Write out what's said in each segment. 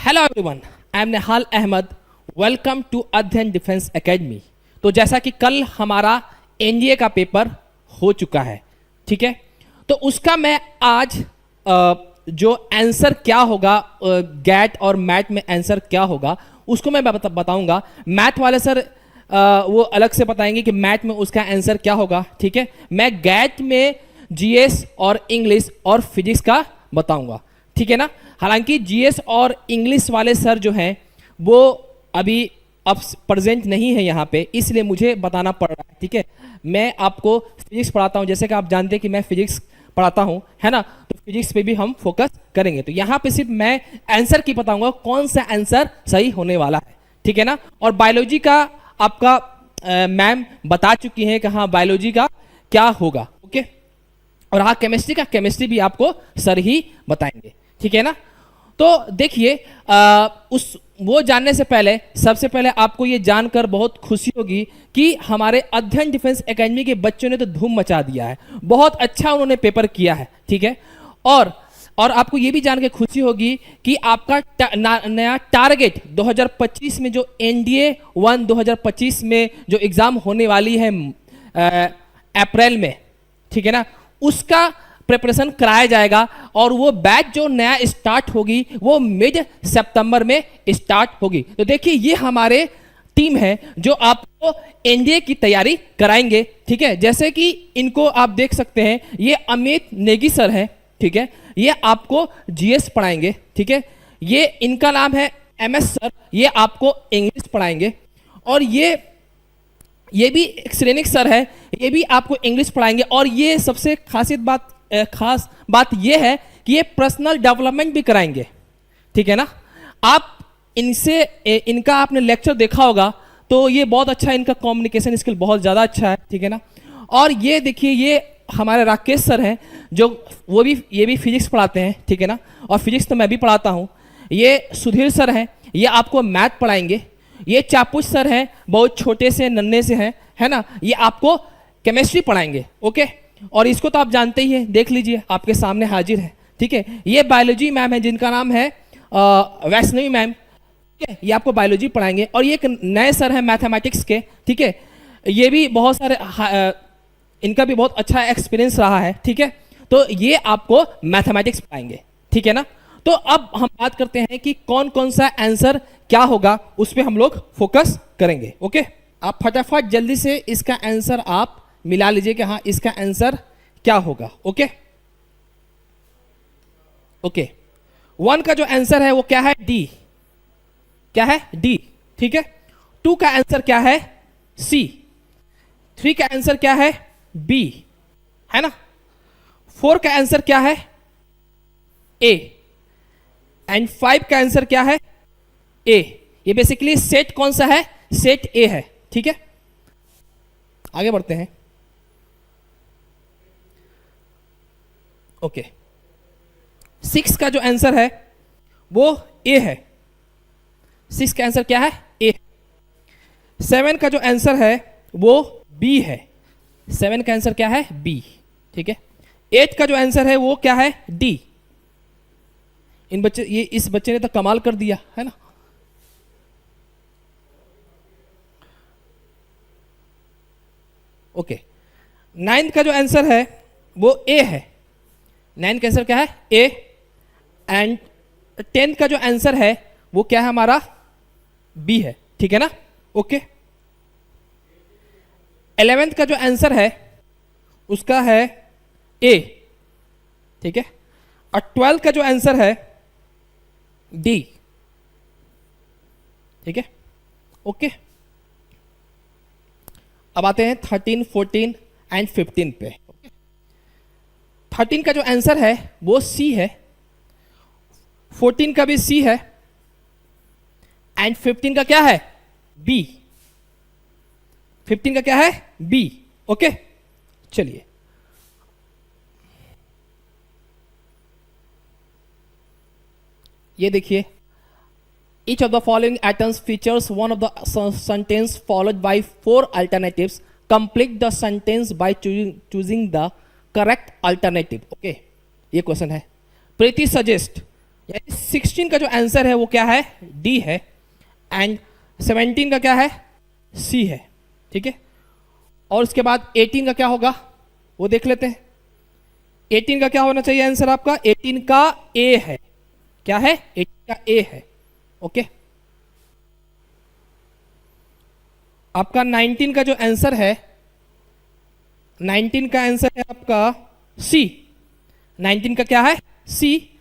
Hello everyone, I am Nihal Ahmad. Welcome to Adhyayan defence academy. तो जैसा कि कल हमारा एनडीए का पेपर हो चुका है, ठीक है, तो उसका मैं आज जो आंसर क्या होगा, गैट और मैथ में आंसर क्या होगा उसको मैं बताऊंगा। मैथ वाले सर वो अलग से बताएंगे कि मैथ में उसका आंसर क्या होगा, ठीक है। मैं गैट में जीएस और इंग्लिश और फिजिक्स का बताऊंगा, ठीक है ना। हालांकि जीएस और इंग्लिश वाले सर जो हैं वो अभी अब प्रेजेंट नहीं है यहाँ पे, इसलिए मुझे बताना पड़ रहा है, ठीक है। मैं आपको फिजिक्स पढ़ाता हूँ, जैसे कि आप जानते हैं कि मैं फिजिक्स पढ़ाता हूँ, है ना। तो फिजिक्स पे भी हम फोकस करेंगे। तो यहाँ पे सिर्फ मैं आंसर की बताऊंगा, कौन सा आंसर सही होने वाला है, ठीक है ना। और बायोलॉजी का आपका मैम बता चुकी हैं कि हाँ बायोलॉजी का क्या होगा, ओके। और हाँ केमिस्ट्री का, केमिस्ट्री भी आपको सर ही बताएंगे, ठीक है ना। तो देखिए उस वो जानने से पहले सबसे पहले आपको ये जानकर बहुत खुशी होगी कि हमारे अध्ययन डिफेंस एकेडमी के बच्चों ने तो धूम मचा दिया है, बहुत अच्छा उन्होंने पेपर किया है, ठीक है। और आपको ये भी जान के खुशी होगी कि आपका नया टारगेट 2025 में जो एनडीए 1 2025 में जो एग्जाम होने वाली है अप्रैल में, ठीक है ना, उसका प्रिपरेशन कराया जाएगा। और वो बैच जो नया स्टार्ट होगी वो मिड सितंबर में स्टार्ट होगी। तो देखिए ये हमारे टीम है जो आपको एनडीए की तैयारी कराएंगे, ठीक है। जैसे कि इनको आप देख सकते हैं, ये अमित नेगी सर हैं, ठीक है, ये आपको जीएस पढ़ाएंगे, ठीक है। ये इनका नाम है एमएस सर, ये आपको इंग्लिश पढ़ाएंगे। और ये भी एक श्रेणिक सर है, ये भी आपको इंग्लिश पढ़ाएंगे। और ये सबसे खास बात ये है कि ये पर्सनल डेवलपमेंट भी कराएंगे, ठीक है ना। आप इनसे इनका आपने लेक्चर देखा होगा तो ये बहुत अच्छा है, इनका कम्युनिकेशन स्किल बहुत ज़्यादा अच्छा है, ठीक है ना। और ये देखिए ये हमारे राकेश सर हैं जो ये भी फिजिक्स पढ़ाते हैं, ठीक है ना। और फिजिक्स तो मैं भी पढ़ाता हूँ। ये सुधीर सर हैं, ये आपको मैथ पढ़ाएंगे। ये चापुष सर हैं, बहुत छोटे से नन्हे से हैं, है ना, ये आपको केमिस्ट्री पढ़ाएंगे, ओके। और इसको तो आप जानते ही हैं, देख लीजिए आपके सामने हाजिर है, ठीक है। ये बायोलॉजी मैम है जिनका नाम है वैष्णवी मैम, ठीक है, ये आपको बायोलॉजी पढ़ाएंगे। और ये एक नए सर हैं मैथमेटिक्स के, ठीक है, ये भी बहुत सारे इनका भी बहुत अच्छा एक्सपीरियंस रहा है, ठीक है। तो ये आपको मैथमेटिक्स पढ़ाएंगे, ठीक है ना। तो अब हम बात करते हैं कि कौन कौन सा आंसर क्या होगा, उस पर हम लोग फोकस करेंगे, ओके। आप फटाफट जल्दी से इसका आंसर आप मिला लीजिए कि हाँ इसका आंसर क्या होगा, ओके। ओके 1 का जो आंसर है वो क्या है, डी, क्या है, डी, ठीक है। 2 का आंसर क्या है, सी। 3 का आंसर क्या है, बी, है ना। 4 का आंसर क्या है, ए। एंड 5 का आंसर क्या है, ए। ये बेसिकली सेट कौन सा है, सेट ए है, ठीक है। आगे बढ़ते हैं, ओके। 6 का जो आंसर है वो ए है, 6 का आंसर क्या है, ए। 7 का जो आंसर है वो बी है, 7 का आंसर क्या है, बी, ठीक है। 8 का जो आंसर है वो क्या है, डी। इस बच्चे ने तो कमाल कर दिया, है ना। ओके 9 का जो आंसर है वो ए है, 9 का आंसर क्या है, ए। एंड 10 का जो आंसर है वो क्या है हमारा, बी है, ठीक है ना, ओके। 11th का जो आंसर है उसका है ए, ठीक है। और 12 का जो आंसर है डी, ठीक है, ओके। अब आते हैं 13, 14 एंड 15 पे। 13 का जो आंसर है वो सी है, 14 का भी सी है, एंड 15 का क्या है, बी। 15 का क्या है, बी, ओके। चलिए ये देखिए, each of the following items features one of the sentence followed by 4 alternatives. Complete the sentence by choosing the correct alternative. Okay, ये क्वेश्चन है। प्रीति सजेस्ट यानी 16 का जो आंसर है वो क्या है, डी है, एंड 17 का क्या है, सी है, ठीक है। और उसके बाद 18 का क्या होगा वो देख लेते हैं। 18 का क्या होना चाहिए आंसर आपका, 18 का ए है, क्या है, 18 का ए है, ओके। आपका 19 का जो आंसर है, 19 का आंसर है आपका सी, 19 का क्या है, सी,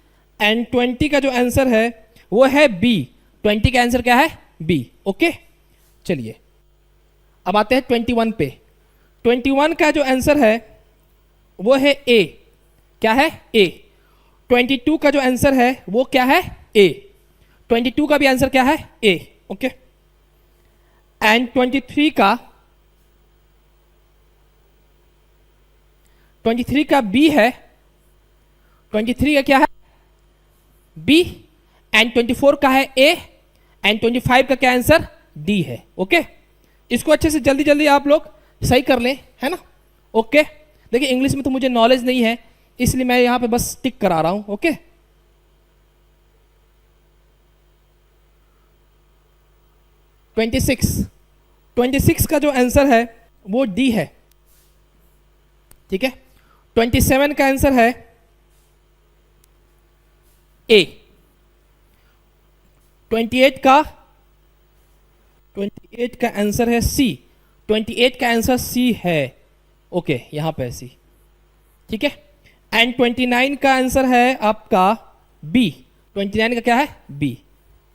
एंड 20 का जो आंसर है वो है बी, 20 का आंसर क्या है, बी, ओके। चलिए अब आते हैं 21 पे। 21 का जो आंसर है वो है ए, क्या है, ए। 22 का जो आंसर है वो क्या है, ए, 22 का भी आंसर क्या है, ए, ओके। एंड 23 का बी है, 23 का क्या है, बी, एंड 24 का है ए, एंड 25 का क्या आंसर, डी है, ओके। इसको अच्छे से जल्दी जल्दी आप लोग सही कर लें, है ना, ओके। देखिए इंग्लिश में तो मुझे नॉलेज नहीं है, इसलिए मैं यहां पे बस टिक करा रहा हूं, ओके। 26 का जो आंसर है वो डी है, ठीक है। 27 का आंसर है ए, 28 का आंसर है सी, 28 का आंसर सी है, ओके, यहां पे सी, ठीक है। एंड 29 का आंसर है आपका बी, 29 का क्या है, बी,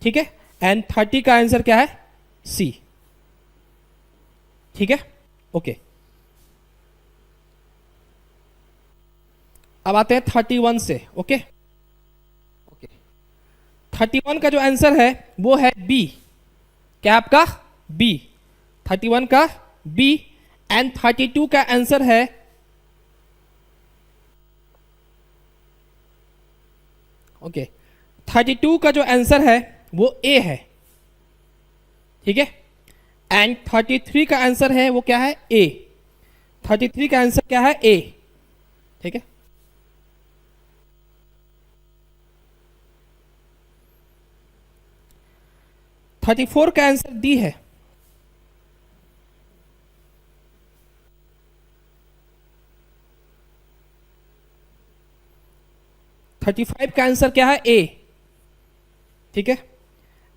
ठीक है। एंड 30 का आंसर क्या है, सी, ठीक है, ओके। अब आते हैं 31 से, ओके। 31 का जो आंसर है वो है बी, क्या आपका, बी, 31 का बी, एंड 32 का आंसर है ओके, 32 का जो आंसर है वो ए है, ठीक है। एंड 33 का आंसर है वो क्या है, ए, 33 का आंसर क्या है, ए, ठीक है। थर्टी फोर का आंसर डी है, थर्टी फाइव का आंसर क्या है, ए, ठीक है।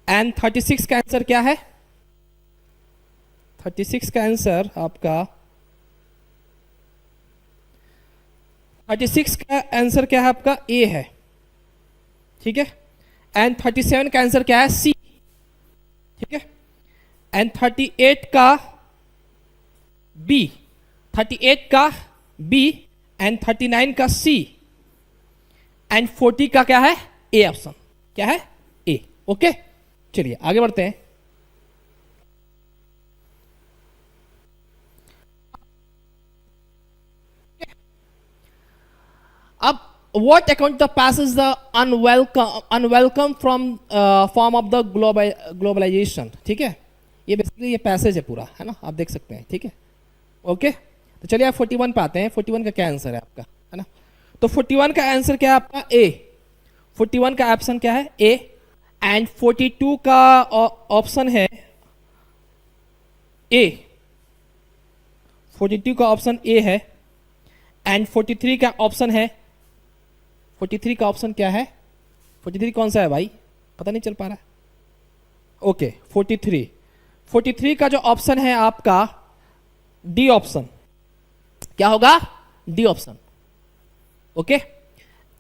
एंड 36 का आंसर क्या है, 36 का आंसर आपका 36 का आंसर क्या है आपका, ए है, ठीक है। एंड 37 का आंसर क्या है, सी, ठीक है। एंड 38 का बी, 38 का बी, एंड 39 का सी, एंड 40 का क्या है, ए ऑप्शन, क्या है, ए, ओके। चलिए आगे बढ़ते हैं। अब what account the passes the unwelcome from form of the globalization, ठीक है। ये बेसिकली ये पैसेज है पूरा, है ना, आप देख सकते हैं, ठीक है, ओके। तो चलिए आप 41 पे आते हैं। 41 का क्या आंसर है आपका, है ना। तो 41 का आंसर क्या है आपका, ए, 41 का ऑप्शन क्या है, ए, एंड 42 का ऑप्शन है ए, 42 का ऑप्शन ए है, एंड 43 का ऑप्शन है, 43 का ऑप्शन क्या है, 43 कौन सा है भाई, पता नहीं चल पा रहा है, ओके। 43 का जो ऑप्शन है आपका डी ऑप्शन, क्या होगा, डी ऑप्शन, ओके।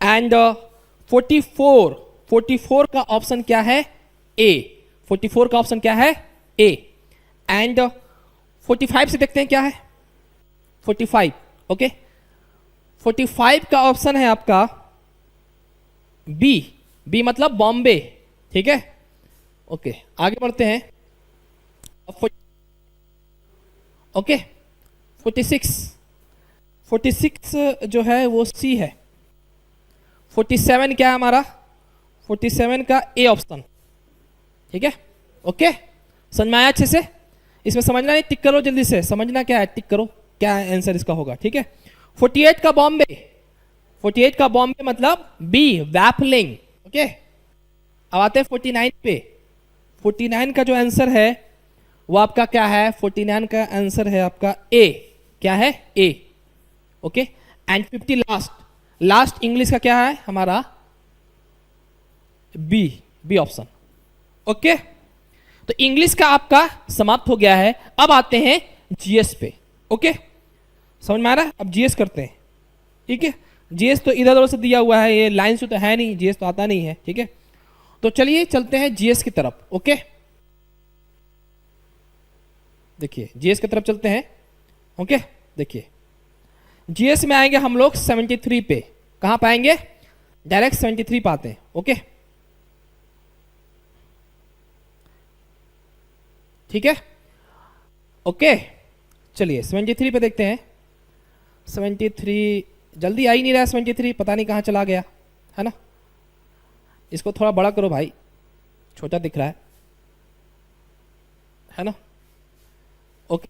एंड 44 का ऑप्शन क्या है, ए, 44 का ऑप्शन क्या है, ए। एंड 45 से देखते हैं क्या है, 45, ओके। 45 का ऑप्शन है आपका बी, बी मतलब बॉम्बे, ठीक है, ओके। आगे बढ़ते हैं। ओके, 46 जो है वो सी है। 47 क्या है हमारा, 47 का ए ऑप्शन, ठीक है, ओके। समझ में आया अच्छे से, इसमें समझना नहीं, टिक करो जल्दी से, समझना क्या है, टिक करो क्या आंसर इसका होगा, ठीक है। 48 का बॉम्बे, 48 का बॉम्बे मतलब बी, वैपलिंग, ओके। अब आते हैं 49 पे। 49 का जो आंसर है वो आपका क्या है? 49 का आंसर है आपका ए। क्या है? A. Okay. And 50 last English का क्या है हमारा? B option. ओके, तो इंग्लिश का आपका समाप्त हो गया है। अब आते हैं जीएस पे। ओके, समझ में आ रहा है? अब जीएस करते हैं। ठीक है, जीएस तो इधर उधर से दिया हुआ है, ये लाइन से तो है नहीं, जीएस तो आता नहीं है। ठीक है, तो चलिए चलते हैं जीएस की तरफ। ओके, देखिए जीएस की तरफ चलते हैं। ओके, देखिए जीएस में आएंगे हम लोग 73 पे। कहां पाएंगे? डायरेक्ट 73 पाते हैं। ओके, ठीक है। ओके, चलिए 73 पे देखते हैं। 73 जल्दी आ ही नहीं रहा है। 73 पता नहीं कहाँ चला गया, है ना? इसको थोड़ा बड़ा करो भाई, छोटा दिख रहा है ना? Okay,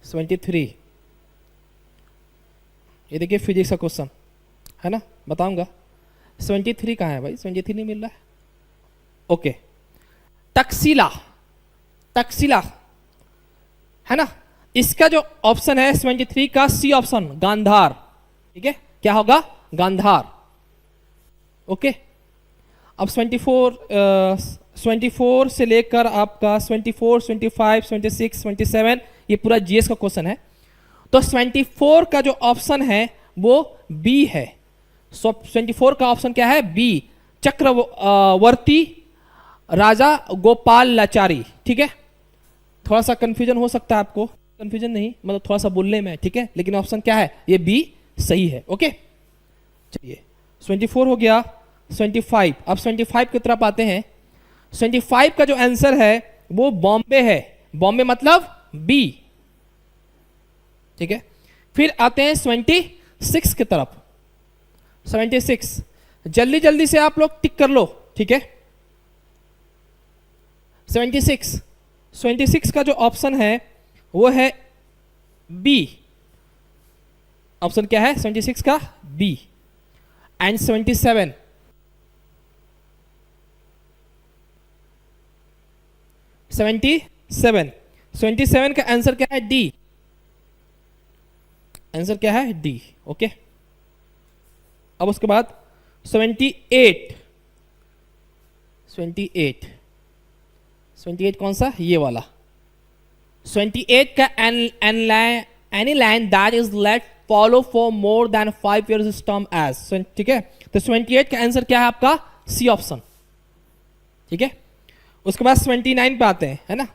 seventy three. ये देखिए फिजिक्स का क्वेश्चन है ना, बताऊंगा। 73 कहाँ है भाई? 73 नहीं मिल रहा है। ओके, तकसीला, तकसीला है ना, इसका जो ऑप्शन है 73 का सी ऑप्शन, गांधार। ठीक है, क्या होगा? गांधार। ओके, अब 24 से लेकर आपका 24, 25, 26, 27 ये पूरा जीएस का क्वेश्चन है। तो 24 का जो ऑप्शन है वो बी है। 24 का ऑप्शन क्या है? बी, चक्रवर्ती राजा गोपाल लाचारी। ठीक है, थोड़ा सा कंफ्यूजन हो सकता है आपको, कंफ्यूजन नहीं मतलब थोड़ा सा बोलने में, ठीक है, लेकिन ऑप्शन क्या है? ये बी सही है। ओके, चलिए 24 हो गया। 25, अब 25 की तरफ आते हैं। 25 का जो आंसर है वो बॉम्बे है। बॉम्बे मतलब बी। ठीक है, फिर आते हैं 26 की तरफ। 76 जल्दी जल्दी से आप लोग टिक कर लो। ठीक है, 76 का जो ऑप्शन है वो है बी। ऑप्शन क्या है 76 का? बी। एंड 77 का आंसर क्या है? डी। आंसर क्या है? डी। ओके, अब उसके बाद 28 कौन सा? ये वाला। 28 का any line that is let follow for more than 5 years term age. ठीक है, तो 28 का आंसर क्या है आपका? C option. ठीक है, उसके बाद 29 पे आते हैं, है ना?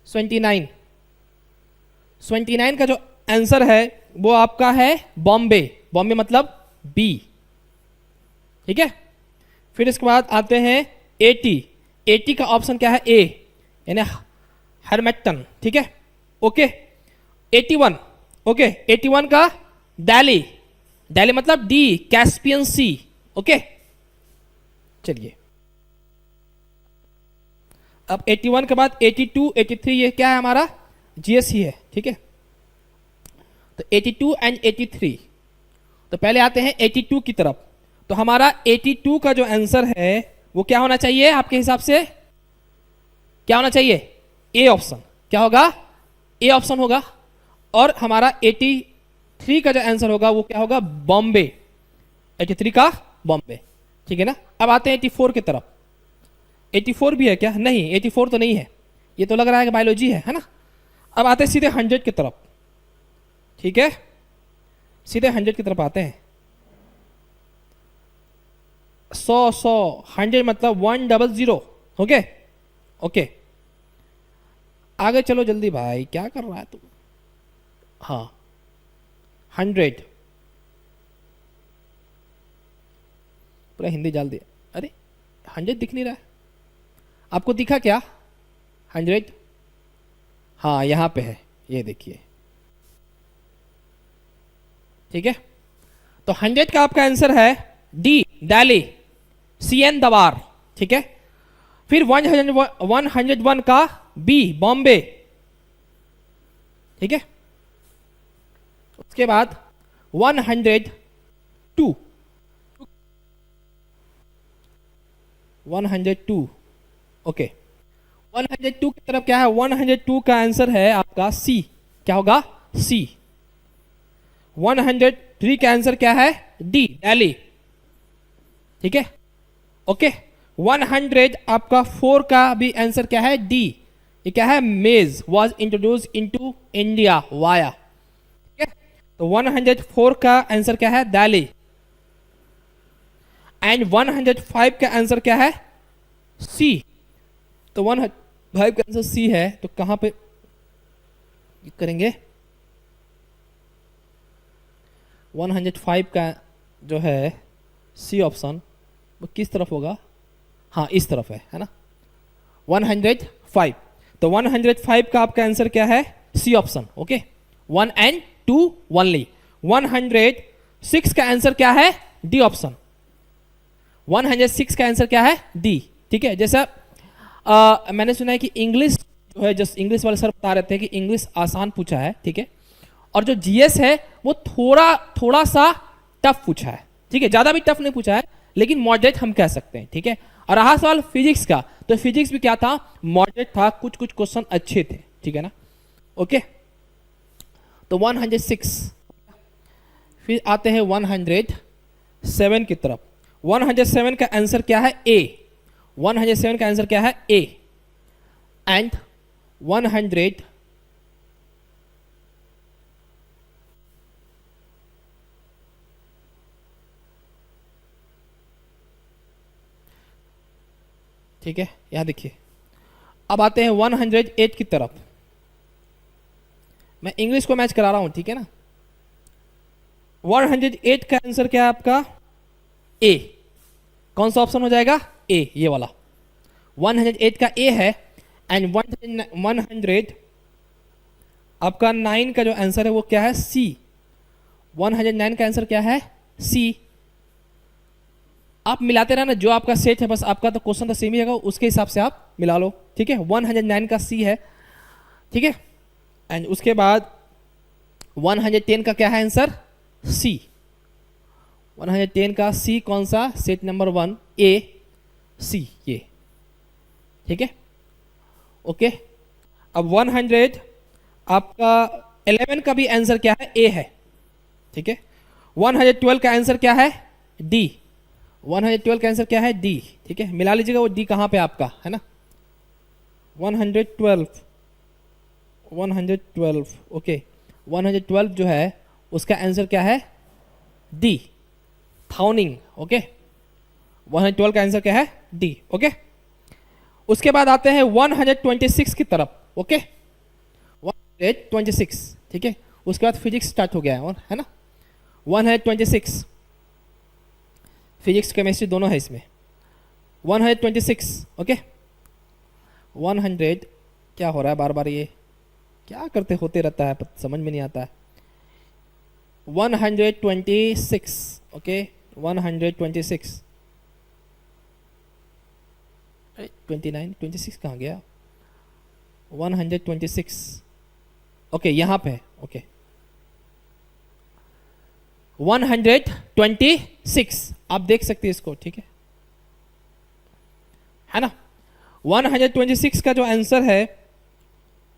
29 का जो आंसर है वो आपका है बॉम्बे। बॉम्बे मतलब बी। ठीक है, फिर इसके बाद आते हैं 80 का ऑप्शन क्या है? ए, यानी हरमेटन। ठीक है, ओके। 81, ओके, 81 का दिल्ली मतलब डी, कैस्पियन सी। ओके, चलिए अब 81 के बाद 82, 83 ये क्या है हमारा? जीएस ही है। ठीक है, तो 82 एंड 83। तो पहले आते हैं 82 की तरफ। तो हमारा 82 का जो आंसर है वो क्या होना चाहिए आपके हिसाब से? क्या होना चाहिए? A option. क्या होगा? ए ऑप्शन होगा। और हमारा 83 का जो आंसर होगा वो क्या होगा? बॉम्बे। 83 का बॉम्बे। ठीक है ना, अब आते हैं 84 की तरफ। 84 भी है क्या? नहीं, 84 तो नहीं है, ये तो लग रहा है कि बायोलॉजी है ना? अब आते हैं सीधे 100 की तरफ। ठीक है, सीधे 100 की तरफ आते हैं। 100 मतलब 100। ओके ओके, आगे चलो जल्दी भाई, क्या कर रहा है तू? हाँ, 100 पूरा हिंदी डाल दिया। अरे 100 दिख नहीं रहा है आपको? दिखा क्या 100? हाँ, यहां पे है, ये देखिए। ठीक है, तो 100 का आपका आंसर है डी, दिल्ली, CN दवार। ठीक है, फिर 101 का बी, बॉम्बे। ठीक है, उसके बाद 100 टू 102 ओके 102 की तरफ क्या है 102 का आंसर है आपका सी क्या होगा सी 103 का आंसर क्या है डी दिल्ली ठीक है ओके 100 आपका 4 का भी आंसर क्या है डी ये क्या है मेज was introduce into India via ठीक है तो 104 का आंसर क्या है दिल्ली एंड 105 का आंसर क्या है सी तो 105 का आंसर सी है तो कहां पे करेंगे 105 का जो है सी ऑप्शन वो किस तरफ होगा हाँ इस तरफ है ना 105 तो 105 का आपका आंसर क्या है C option okay 1 and 2 only 106 का आंसर क्या है डी ऑप्शन 106 का आंसर क्या है डी ठीक है जैसा मैंने सुना है कि इंग्लिश जो है जस्ट इंग्लिश वाले सर बता रहे थे कि इंग्लिश आसान पूछा है ठीक है और जो जीएस है वो थोड़ा सा टफ पूछा है ठीक है ज्यादा भी टफ नहीं पूछा है लेकिन मॉडरेट हम कह सकते हैं ठीक है और रहा सवाल फिजिक्स का तो फिजिक्स भी क्या था मॉडरेट था कुछ क्वेश्चन अच्छे थे ठीक है ना ओके तो 106 फिर आते हैं 107 की तरफ 107 का आंसर क्या है ए 107 का आंसर क्या है ए एंड 100 ठीक है यहां देखिए अब आते हैं 108 की तरफ मैं इंग्लिश को मैच करा रहा हूं ठीक है ना 108 का आंसर क्या है आपका ए कौन सा ऑप्शन हो जाएगा ए ये वाला 108 का ए है एंड 100 आपका 9 का जो आंसर है वो क्या है सी 109 का आंसर क्या है सी आप मिलाते रहना जो आपका सेट है बस आपका तो क्वेश्चन तो सेम ही होगा उसके हिसाब से आप मिला लो ठीक है 109 का सी है ठीक है एंड उसके बाद 110 का क्या है आंसर सी 110 का सी कौन सा सेट नंबर 1 ए सी ये ठीक है ओके अब 100 आपका 11 का भी आंसर क्या है ए है ठीक है 112 का आंसर क्या है डी 112 का आंसर क्या है डी ठीक है मिला लीजिएगा वो डी कहां पे आपका है ना 112 ओके 112 जो है उसका आंसर क्या है डी थाउनिंग ओके 112 का आंसर क्या है डी ओके उसके बाद आते हैं 126 की तरफ ओके 126 ठीक है उसके बाद फिजिक्स स्टार्ट हो गया है ना 126 फिजिक्स केमिस्ट्री दोनों है इसमें 126 ओके 100 क्या हो रहा है बार बार ये क्या करते होते रहता है समझ में नहीं आता है 126 ओके 126 26 कहाँ गया 126 ओके यहाँ पे ओके 126 आप देख सकते हैं इसको ठीक है ना 126 का जो आंसर है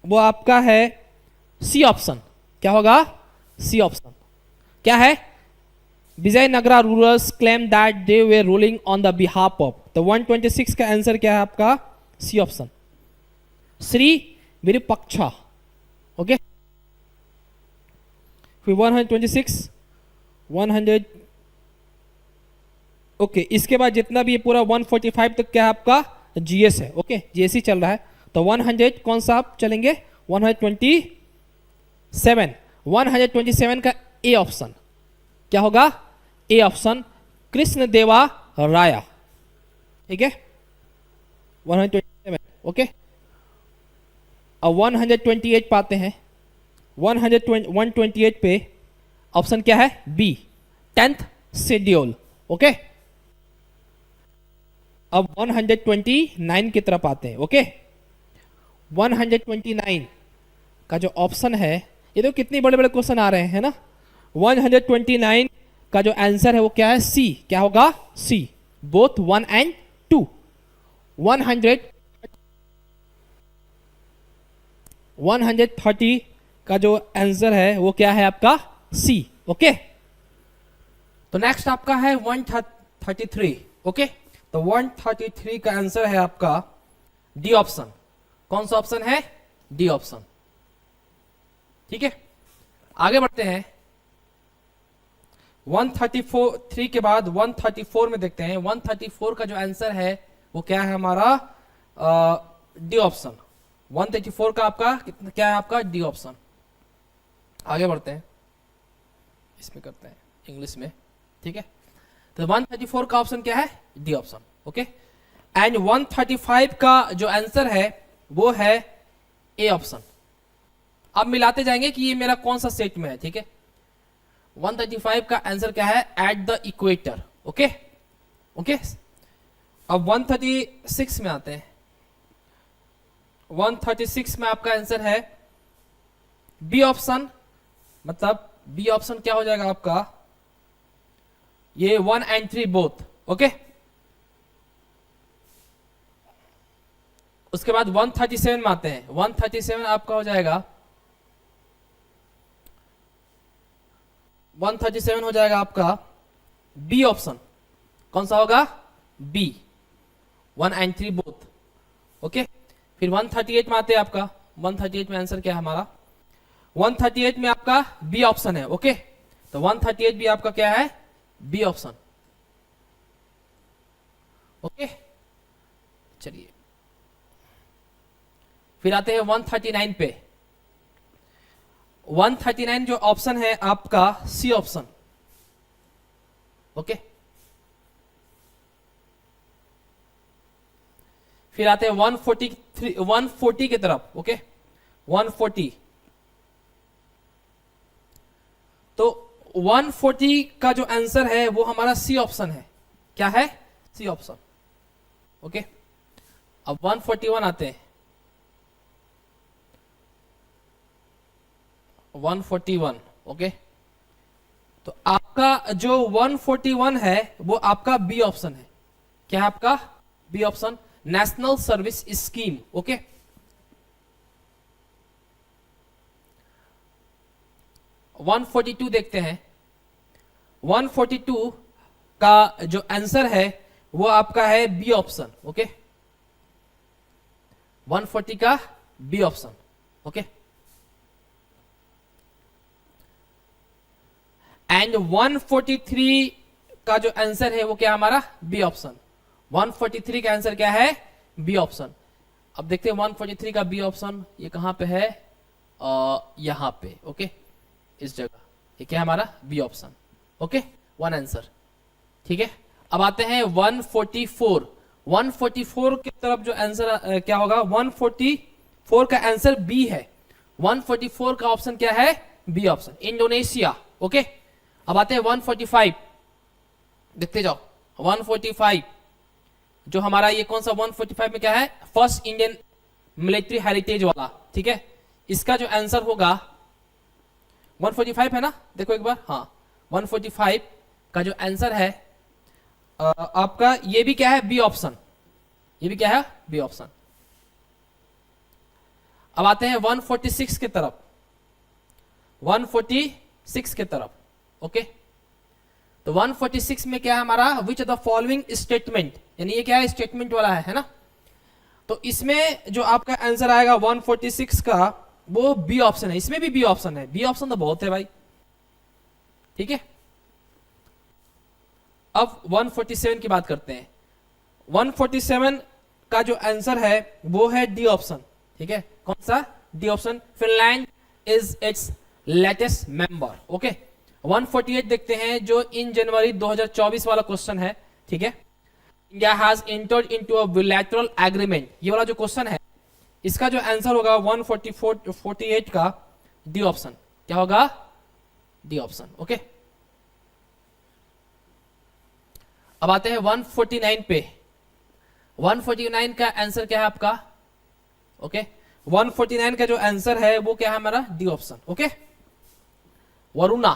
वो आपका है सी ऑप्शन क्या होगा सी ऑप्शन क्या है Vijayanagara rulers claim that they were ruling on the behalf of तो 126 का आंसर क्या है आपका C option Shri Virupaksha okay फिर 126 100 ओके इसके बाद जितना भी ये पूरा 145 तक क्या है आपका जीएस है ओके जीएस ही चल रहा है तो 100 कौन सा आप चलेंगे 127 का ए ऑप्शन क्या होगा ए ऑप्शन कृष्ण देवा राया ठीक है 127 ओके अब 128 पाते हैं 128 पे ऑप्शन क्या है बी 10th शेड्यूल ओके अब 129 की तरफ आते हैं ओके 129 का जो ऑप्शन है ये तो कितने बड़े बड़े क्वेश्चन आ रहे हैं ना 129 का जो आंसर है वो क्या है? सी। क्या होगा? सी। Both 1 and 2। 130 का जो आंसर है वो क्या है आपका? सी। ओके, तो नेक्स्ट आपका है 133। ओके, तो 133 का आंसर है आपका डी ऑप्शन। कौन सा ऑप्शन है? D option. ठीक है, आगे बढ़ते हैं। 134 के बाद 134 में देखते हैं। 134 का जो आंसर है वो क्या है हमारा? D option. 134 का आपका क्या है? आपका डी ऑप्शन। आगे बढ़ते हैं, इसमें करते हैं इंग्लिश में। ठीक है, तो 134 का ऑप्शन क्या है? D option. ओके, एंड 135 का जो आंसर है वो है ए ऑप्शन। अब मिलाते जाएंगे कि ये मेरा कौन सा सेट में है। ठीक है, 135 का आंसर क्या है? At the equator. Okay okay, अब 136 में आते हैं। 136 में आपका आंसर है बी ऑप्शन। मतलब बी ऑप्शन क्या हो जाएगा आपका? ये 1 एंड 3 बोथ। ओके, उसके बाद 137 में आते हैं। 137 आपका हो जाएगा 137 हो जाएगा आपका बी ऑप्शन। कौन सा होगा? बी। 1 and 3 both. ओके, फिर 138 में आते हैं आपका। 138 में आंसर क्या है हमारा? 138 में आपका बी ऑप्शन है। ओके, तो 138 भी आपका क्या है? B option. ओके, चलिए फिर आते हैं 139 पे। 139 जो ऑप्शन है आपका सी ऑप्शन। ओके, फिर आते हैं 140 की तरफ। ओके, 140। तो 140 का जो आंसर है वो हमारा सी ऑप्शन है। क्या है? C option. ओके, अब 141 आते हैं। 141। ओके, तो आपका जो 141 है वो आपका बी ऑप्शन है। क्या है आपका? B option, national service scheme. Okay, okay? 142 देखते हैं। 142 का जो आंसर है वो आपका है बी ऑप्शन। ओके, 140 का बी ऑप्शन। ओके, एंड 143 का जो आंसर है वो क्या हमारा? B option. 143 का आंसर क्या है? B option. अब देखते हैं 143 का बी ऑप्शन ये कहां पे है? यहां पे। ओके, इस जगह ये क्या है हमारा? B option. Okay, one answer. ठीक है, अब आते हैं 144। 144 की तरफ जो आंसर क्या होगा? 144 का आंसर बी है। 144 का ऑप्शन क्या है? B option, Indonesia. ओके, अब आते हैं 145। देखते जाओ 145 जो हमारा ये कौन सा? 145 में क्या है? फर्स्ट इंडियन मिलिट्री हेरिटेज वाला। ठीक है, इसका जो आंसर होगा 145 है ना? देखो एक बार। हाँ, 145 का जो आंसर है आपका ये भी क्या है? B option. ये भी क्या है? B option. अब आते हैं 146 की तरफ। 146 की तरफ। ओके, तो 146 में क्या है हमारा? Which of the following statement, यानी ये क्या है? स्टेटमेंट वाला है ना? तो इसमें जो आपका आंसर आएगा 146 का वो बी ऑप्शन है। इसमें भी बी ऑप्शन है। बी ऑप्शन तो बहुत है भाई। ठीक है, अब 147 की बात करते हैं। 147 का जो आंसर है वो है डी ऑप्शन। ठीक है, कौन सा? D option, Finland is it's latest member. Okay, 148 देखते हैं जो इन जनवरी 2024 वाला क्वेश्चन है। ठीक है, India has entered into a bilateral agreement, ये वाला जो क्वेश्चन है इसका जो आंसर होगा 148 का डी ऑप्शन। क्या होगा? D option. ओके, अब आते हैं 149 पे। 149 का आंसर क्या है आपका? ओके, 149 का जो आंसर है वो क्या है हमारा? D option. Okay, Varuna.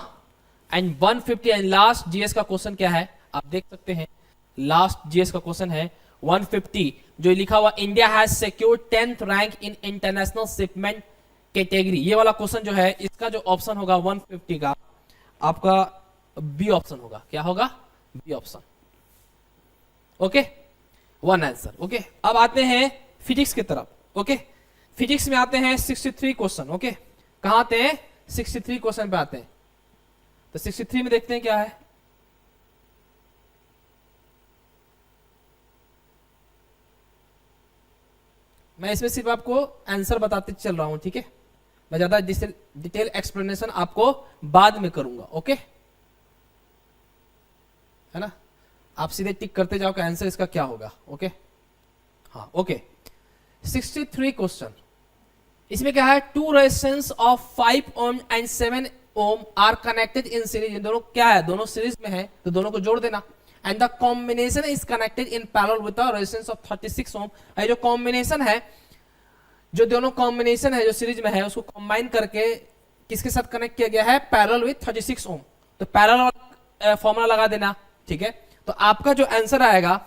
And 150 and last GS का क्वेश्चन क्या है आप देख सकते हैं। लास्ट जीएस का क्वेश्चन है 150 जो लिखा हुआ India has secured 10th rank in international shipment category. ये वाला क्वेश्चन जो है इसका जो ऑप्शन होगा 150 का आपका बी ऑप्शन होगा। क्या होगा? B option. Okay, one answer. Okay, अब आते हैं फिजिक्स की तरफ। ओके, फिजिक्स में आते हैं 63 क्वेश्चन। ओके, कहां आते हैं? 63 क्वेश्चन पे आते हैं। तो 63 में देखते हैं क्या है। मैं इसमें सिर्फ आपको आंसर बताते चल रहा हूं, ठीक है। मैं ज्यादा डिटेल एक्सप्लेनेशन आपको बाद में करूंगा। ओके, है ना, आप सीधे टिक करते जाओ कि आंसर इसका क्या होगा। ओके, हाँ, ओके। 63 क्वेश्चन, इसमें क्या है? Two resistance of 5 ohm and 7 ohm are connected in series. इन दोनों क्या है? दोनों सीरीज में है, तो दोनों को जोड़ देना। And the combination is connected in parallel with the resistance of 36 ओम। ये जो कॉम्बिनेशन है, जो दोनों कॉम्बिनेशन है जो सीरीज में है, उसको कंबाइन करके किसके साथ कनेक्ट किया गया है? पैरेलल विद 36 ओम। तो पैरेलल फॉर्मूला लगा देना, ठीक है। तो आपका जो आंसर आएगा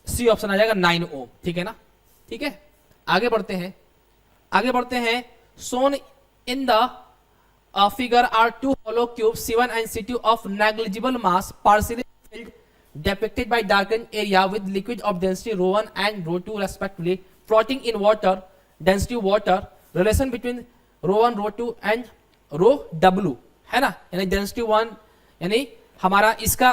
सी ऑप्शन आ जाएगा 9 ओम, ठीक है ना। ठीक है, आगे बढ़ते हैं। आगे बढ़ते हैं। Shown in the figure are two hollow cube C1 and C2 of negligible mass partially filled depicted by darkened area with liquid of density ρ1 and ρ2 respectively floating in water density water relation between ρ1 ρ2 and ρw, है ना। यानी density 1 यानी हमारा इसका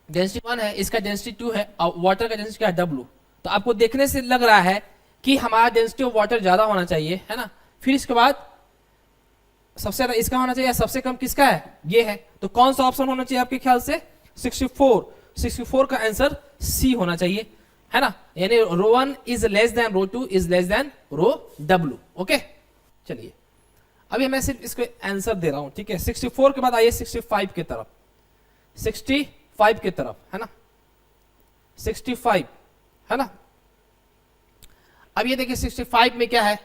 density 1 है, इसका density 2 है और वाटर का डेंसिटी क्या है? W। तो आपको देखने से लग रहा है कि हमारा डेंसिटी ऑफ वाटर ज्यादा होना चाहिए, है ना। फिर इसके बाद सबसे ज्यादा इसका होना चाहिए, सबसे कम किसका है? ये है। तो कौन सा ऑप्शन होना चाहिए आपके ख्याल से? 64 का आंसर सी होना चाहिए, है ना। यानी ρ1 is less than ρ2 is less than ρw। Okay, चलिए अभी मैं सिर्फ इसको आंसर दे रहा हूं, ठीक है। 64 के बाद आइए 65 की तरफ। 65 की तरफ, है ना। 65, है ना। अब ये देखिए 65 में क्या है?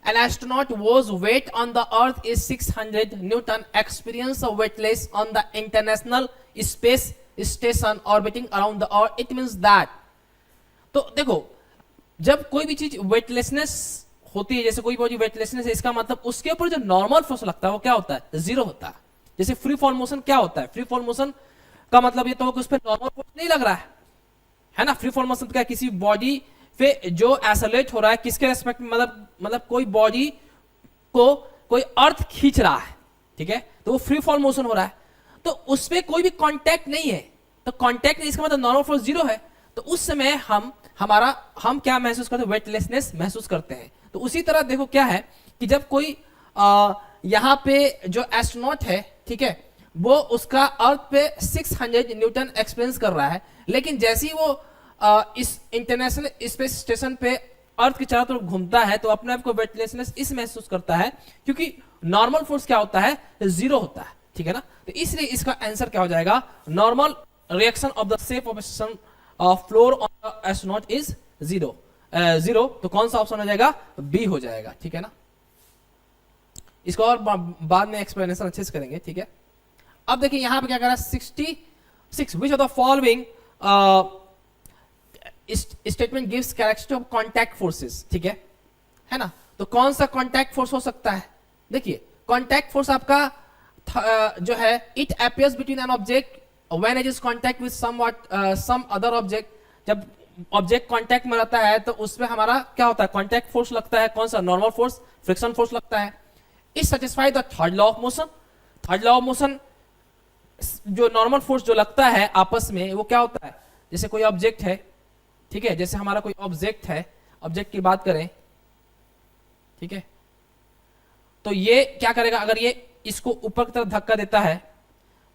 An astronaut whose weight on the earth is 600 Newton experienced a weightless on the international space station orbiting around the earth. It means that, तो देखो जब कोई भी चीज वेटलेसनेस होती है, जैसे कोई भी वेटलेसनेस है, इसका मतलब उसके ऊपर जो नॉर्मल फोर्स लगता है वो क्या होता है? जीरो होता है। जैसे फ्री फॉल मोशन क्या होता है? फ्री फॉल मोशन का मतलब ये तो उस पर नॉर्मल फोर्स नहीं लग रहा है ना। फ्री फॉल मोशन क्या? किसी बॉडी पे जो एसोलेट हो रहा है, किसके रेस्पेक्ट में? मतलब कोई बॉडी को कोई अर्थ खींच रहा है, ठीक है, तो वो फ्री फॉल मोशन हो रहा है, तो उस पर कोई भी कांटेक्ट नहीं है। तो कांटेक्ट नहीं, इसका मतलब नॉर्मल फोर्स जीरो है। तो उस समय हम क्या महसूस करते हैं? वेटलेसनेस महसूस करते हैं। तो उसी तरह देखो क्या है कि जब कोई यहां पे जो एस्ट्रोनॉट है, ठीक है, वो उसका अर्थ पे 600 न्यूटन एक्सपीरियंस कर रहा है, लेकिन जैसे ही वो इस इंटरनेशनल स्पेस स्टेशन पे अर्थ के चारों तरफ घूमता है तो अपने आप को वेटलेसनेस इस महसूस करता है, क्योंकि नॉर्मल फोर्स क्या होता है? जीरो होता है, ठीक है ना। तो इसलिए इसका आंसर क्या हो जाएगा? Normal reaction of the shape of station floor on the astronaut is zero. तो कौन सा ऑप्शन हो जाएगा? बी हो जाएगा, ठीक है ना। इसको और बाद में एक्सप्लेनेशन अच्छे से करेंगे, ठीक है। अब देखिए यहां पे क्या कर रहा है? 66 which of the following statement gives characteristic of contact forces, ठीक है ना। तो कौन सा कांटेक्ट फोर्स हो सकता है? देखिए कांटेक्ट फोर्स आपका जो है, it appears between an object when it is contact with some other object. जब ऑब्जेक्ट कांटेक्ट में रहता है तो उसमें हमारा क्या होता है? कांटेक्ट फोर्स लगता है। कौन सा? नॉर्मल फोर्स, फ्रिक्शन फोर्स लगता है। It satisfy the third law of motion. Third law of motion, जो नॉर्मल फोर्स जो लगता है आपस में, वो क्या होता है? जैसे कोई ऑब्जेक्ट है, ठीक है, जैसे हमारा कोई ऑब्जेक्ट है, ऑब्जेक्ट की बात करें, ठीक है, तो ये क्या करेगा? अगर ये इसको ऊपर की तरफ धक्का देता है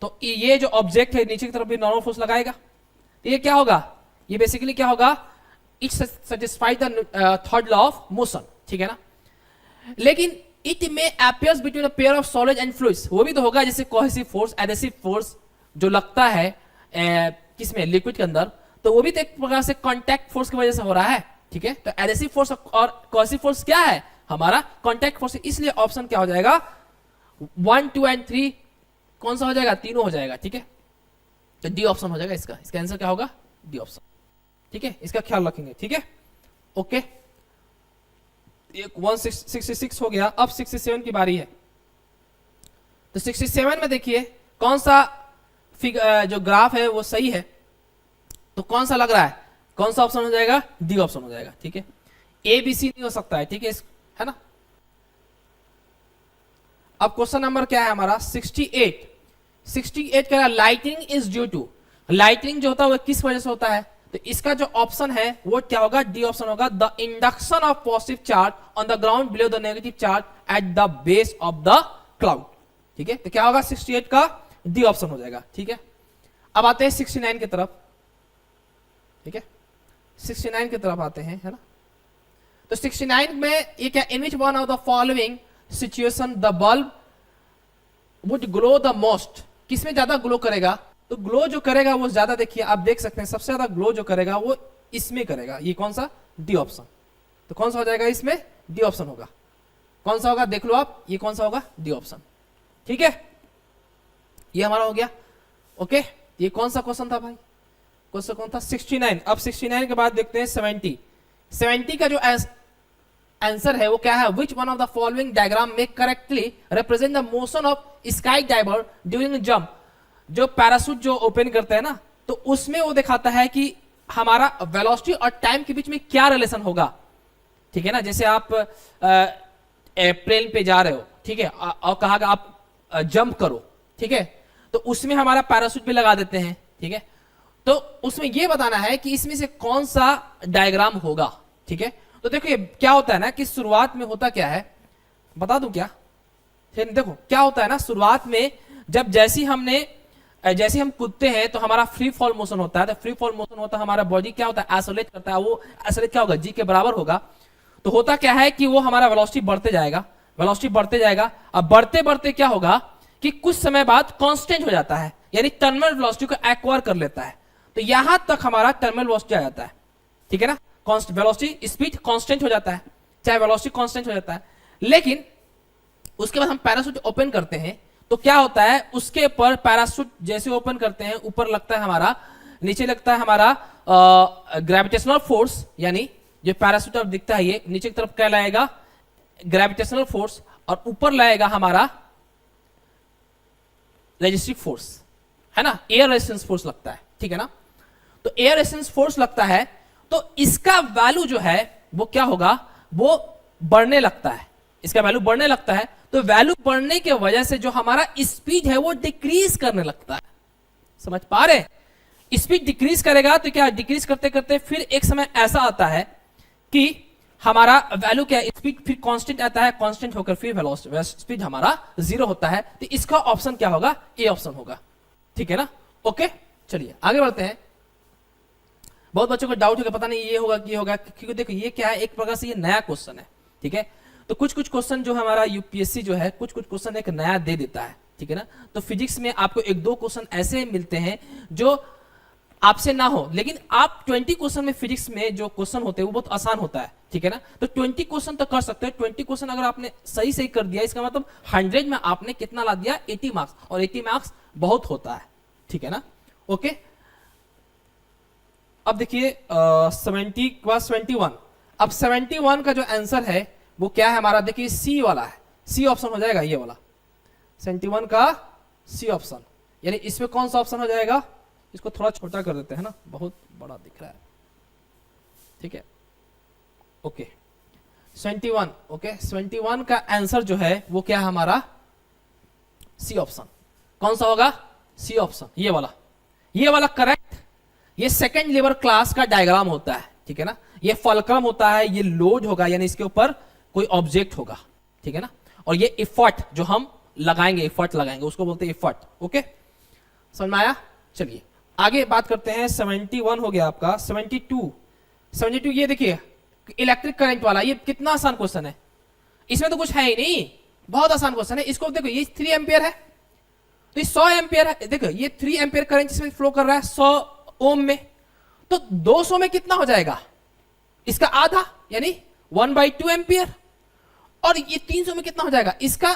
तो ये जो ऑब्जेक्ट है नीचे की तरफ भी नॉर्मल फोर्स लगाएगा। तो ये क्या होगा? ये बेसिकली क्या होगा? It satisfy the third law of motion, ठीक है ना। लेकिन इट में appears between a pair of solid and fluids, वो भी तो होगा। जैसे कोहेसिव फोर्स, एडहेसिव फोर्स जो लगता है किसमें? लिक्विड के अंदर, तो वो भी तो एक प्रकार से कांटेक्ट फोर्स की वजह से हो रहा है, ठीक है। तो एडहेसिव फोर्स और कोहेसिव फोर्स क्या है? हमारा कांटेक्ट फोर्स। इसलिए ऑप्शन क्या हो जाएगा? 1, 2 एंड 3 कौन सा हो जाएगा, तीनों हो जाएगा, ठीक है। तो डी ऑप्शन हो जाएगा इसका, इसका आंसर क्या होगा, डी ऑप्शन, ठीक है। इसका ख्याल रखेंगे, ठीक है, ओके। 166 हो गया। अब 67 की बारी है। तो 67 में देखिए कौन सा जो ग्राफ है वो सही है, तो कौन सा लग रहा है, कौन सा ऑप्शन हो जाएगा, डी ऑप्शन हो जाएगा, ठीक है। ए बी सी नहीं हो सकता है, ठीक है ना। अब क्वेश्चन नंबर क्या है हमारा, 68 कह रहा है lightning is due to, lightning जो होता है वो किस वजह से होता है, तो इसका जो ऑप्शन है वो क्या होगा, डी ऑप्शन होगा, the induction of positive charge on the ground below the negative charge at the base of the cloud, ठीक है। तो क्या होगा, 68 का डी ऑप्शन हो जाएगा, ठीक है। अब आते हैं 69 की तरफ, ठीक है, 69 की तरफ आते हैं, है ना। तो 69 में ये क्या, in which one of the following situation the bulb would glow the most, किसमें ज्यादा ग्लो करेगा, तो ग्लो जो करेगा वो ज्यादा, देखिए आप देख सकते हैं सबसे ज्यादा ग्लो जो करेगा वो इसमें करेगा, ये कौन सा, डी ऑप्शन। तो कौन सा हो जाएगा इसमें, डी ऑप्शन होगा। कौन सा होगा देख लो आप, ये कौन सा होगा, डी ऑप्शन, ठीक है। ये हमारा हो गया, ओके। ये कौन सा क्वेश्चन था भाई, क्वेश्चन कौन था, 69। अब 69 के बाद देखते हैं 70 का जो आंसर है वो क्या है, which one of the following diagram में correctly represent the motion of sky diver during jump. जो पैराशूट जो ओपन करते हैं ना, तो उसमें वो दिखाता है कि हमारा वेलोसिटी और टाइम के बीच में क्या रिलेशन होगा, ठीक है ना। जैसे आप एयरप्लेन पे जा रहे हो, ठीक है, और कहा आप जंप करो, ठीक है, तो उसमें हमारा पैराशूट भी लगा देते हैं, ठीक है। तो उसमें यह बताना है कि इसमें से कौन सा डायग्राम होगा, ठीक है। तो देखो ये क्या होता है ना कि शुरुआत में होता क्या है, बता दूं क्या, देखो क्या होता है ना, शुरुआत में जब जैसे हम कूदते हैं तो हमारा फ्री फॉल मोशन होता है, तो फ्री फॉल मोशन होता है, हमारा बॉडी क्या होता है, एसोलेट करता है, वो एसोलेट क्या होगा, जी के बराबर होगा। तो होता क्या है कि वो हमारा वेलोसिटी बढ़ते जाएगा, अब बढ़ते बढ़ते क्या होगा कि कुछ समय बाद कांस्टेंट हो जाता है, यानी टर्मिनल वेलोसिटी को एक्वायर कर लेता है। तो यहां तक हमारा टर्मिनल वेलोसिटी आ जाता है, ठीक है ना, वेलोसिटी स्पीड कांस्टेंट हो जाता है, चाहे वेलोसिटी कांस्टेंट हो जाता है। लेकिन उसके बाद हम पैराशूट ओपन करते हैं तो क्या होता है, उसके ऊपर पैराशूट जैसे ओपन करते हैं ऊपर लगता है हमारा, नीचे लगता है हमारा ग्रेविटेशनल फोर्स, यानी जो पैराशूट अब दिखता है ये नीचे की तरफ क्या लाएगा, ग्रेविटेशनल फोर्स, और ऊपर लाएगा हमारा रेजिस्टिव फोर्स, है ना, एयर रेजिस्टेंस फोर्स लगता है, ठीक है ना। तो एयर रेजिस्टेंस फोर्स लगता है, तो इसका वैल्यू जो है वो क्या होगा, वो बढ़ने लगता है, इसका वैल्यू बढ़ने लगता है। तो वैल्यू बढ़ने की वजह से जो हमारा स्पीड है वो डिक्रीज करने लगता है, समझ पा रहे हैं। स्पीड डिक्रीज करेगा तो क्या, डिक्रीज करते करते फिर एक समय ऐसा आता है कि हमारा वैल्यू क्या, स्पीड फिर कांस्टेंट आता है, कांस्टेंट होकर फिर वेलोसिटी स्पीड हमारा 0 होता है। तो इसका ऑप्शन क्या होगा, ए ऑप्शन होगा, ठीक है ना, ओके। चलिए आगे बढ़ते हैं। बहुत बच्चों को डाउट होगा, पता नहीं ये होगा कि ये होगा, क्योंकि देखो ये क्या है, एक प्रकार से ये नया क्वेश्चन है, ठीक है। तो कुछ क्वेश्चन जो हमारा यूपीएससी जो है कुछ क्वेश्चन एक नया दे देता है, ठीक है ना। तो फिजिक्स में आपको 1-2 क्वेश्चन ऐसे मिलते हैं जो आपसे ना हो, लेकिन आप 20 क्वेश्चन में फिजिक्स में जो क्वेश्चन होते हैं वो बहुत आसान होता है, ठीक है ना। तो 20 क्वेश्चन तक कर सकते हैं। 20 क्वेश्चन अगर आपने सही कर दिया, इसका मतलब 100 में आपने कितना ला दिया, 80 मार्क्स, और 80 मार्क्स बहुत होता है, ठीक है ना, ओके। अब देखिए 70 के बाद 71। अब 71 का जो आंसर है वो क्या है हमारा, देखिए सी वाला है, सी ऑप्शन हो जाएगा, ये वाला 71 का सी ऑप्शन, यानी इसमें कौन सा ऑप्शन हो जाएगा, इसको थोड़ा छोटा कर देते हैं ना, बहुत बड़ा दिख रहा है, ठीक है, ओके 71, ओके 71 का आंसर जो है वो क्या है हमारा, सी ऑप्शन। कौन सा होगा, सी ऑप्शन, ये वाला करेक्ट। ये सेकंड लेवल क्लास का डायग्राम होता है, ठीक है ना। ये फलक्रम होता है, ये लोड होगा, यानी इसके ऊपर कोई ऑब्जेक्ट होगा, ठीक है ना। और ये इफर्ट जो हम लगाएंगे, उसको बोलते हैं इफर्ट, ओके, समझ में आया। चलिए आगे बात करते हैं। 71 हो गया आपका। 72 ये देखिए इलेक्ट्रिक करंट वाला, ये कितना आसान क्वेश्चन है, इसमें तो कुछ है ही नहीं, बहुत आसान क्वेश्चन है। इसको देखो, ये 3 एम्पियर है, तो 100 एम्पियर है, देखो ये 3 एम्पियर करंट इसमें फ्लो कर रहा है 100 ओम में, तो 200 में कितना हो जाएगा, इसका आधा, यानी 1/2 एम्पियर। और ये 300 में कितना हो जाएगा, इसका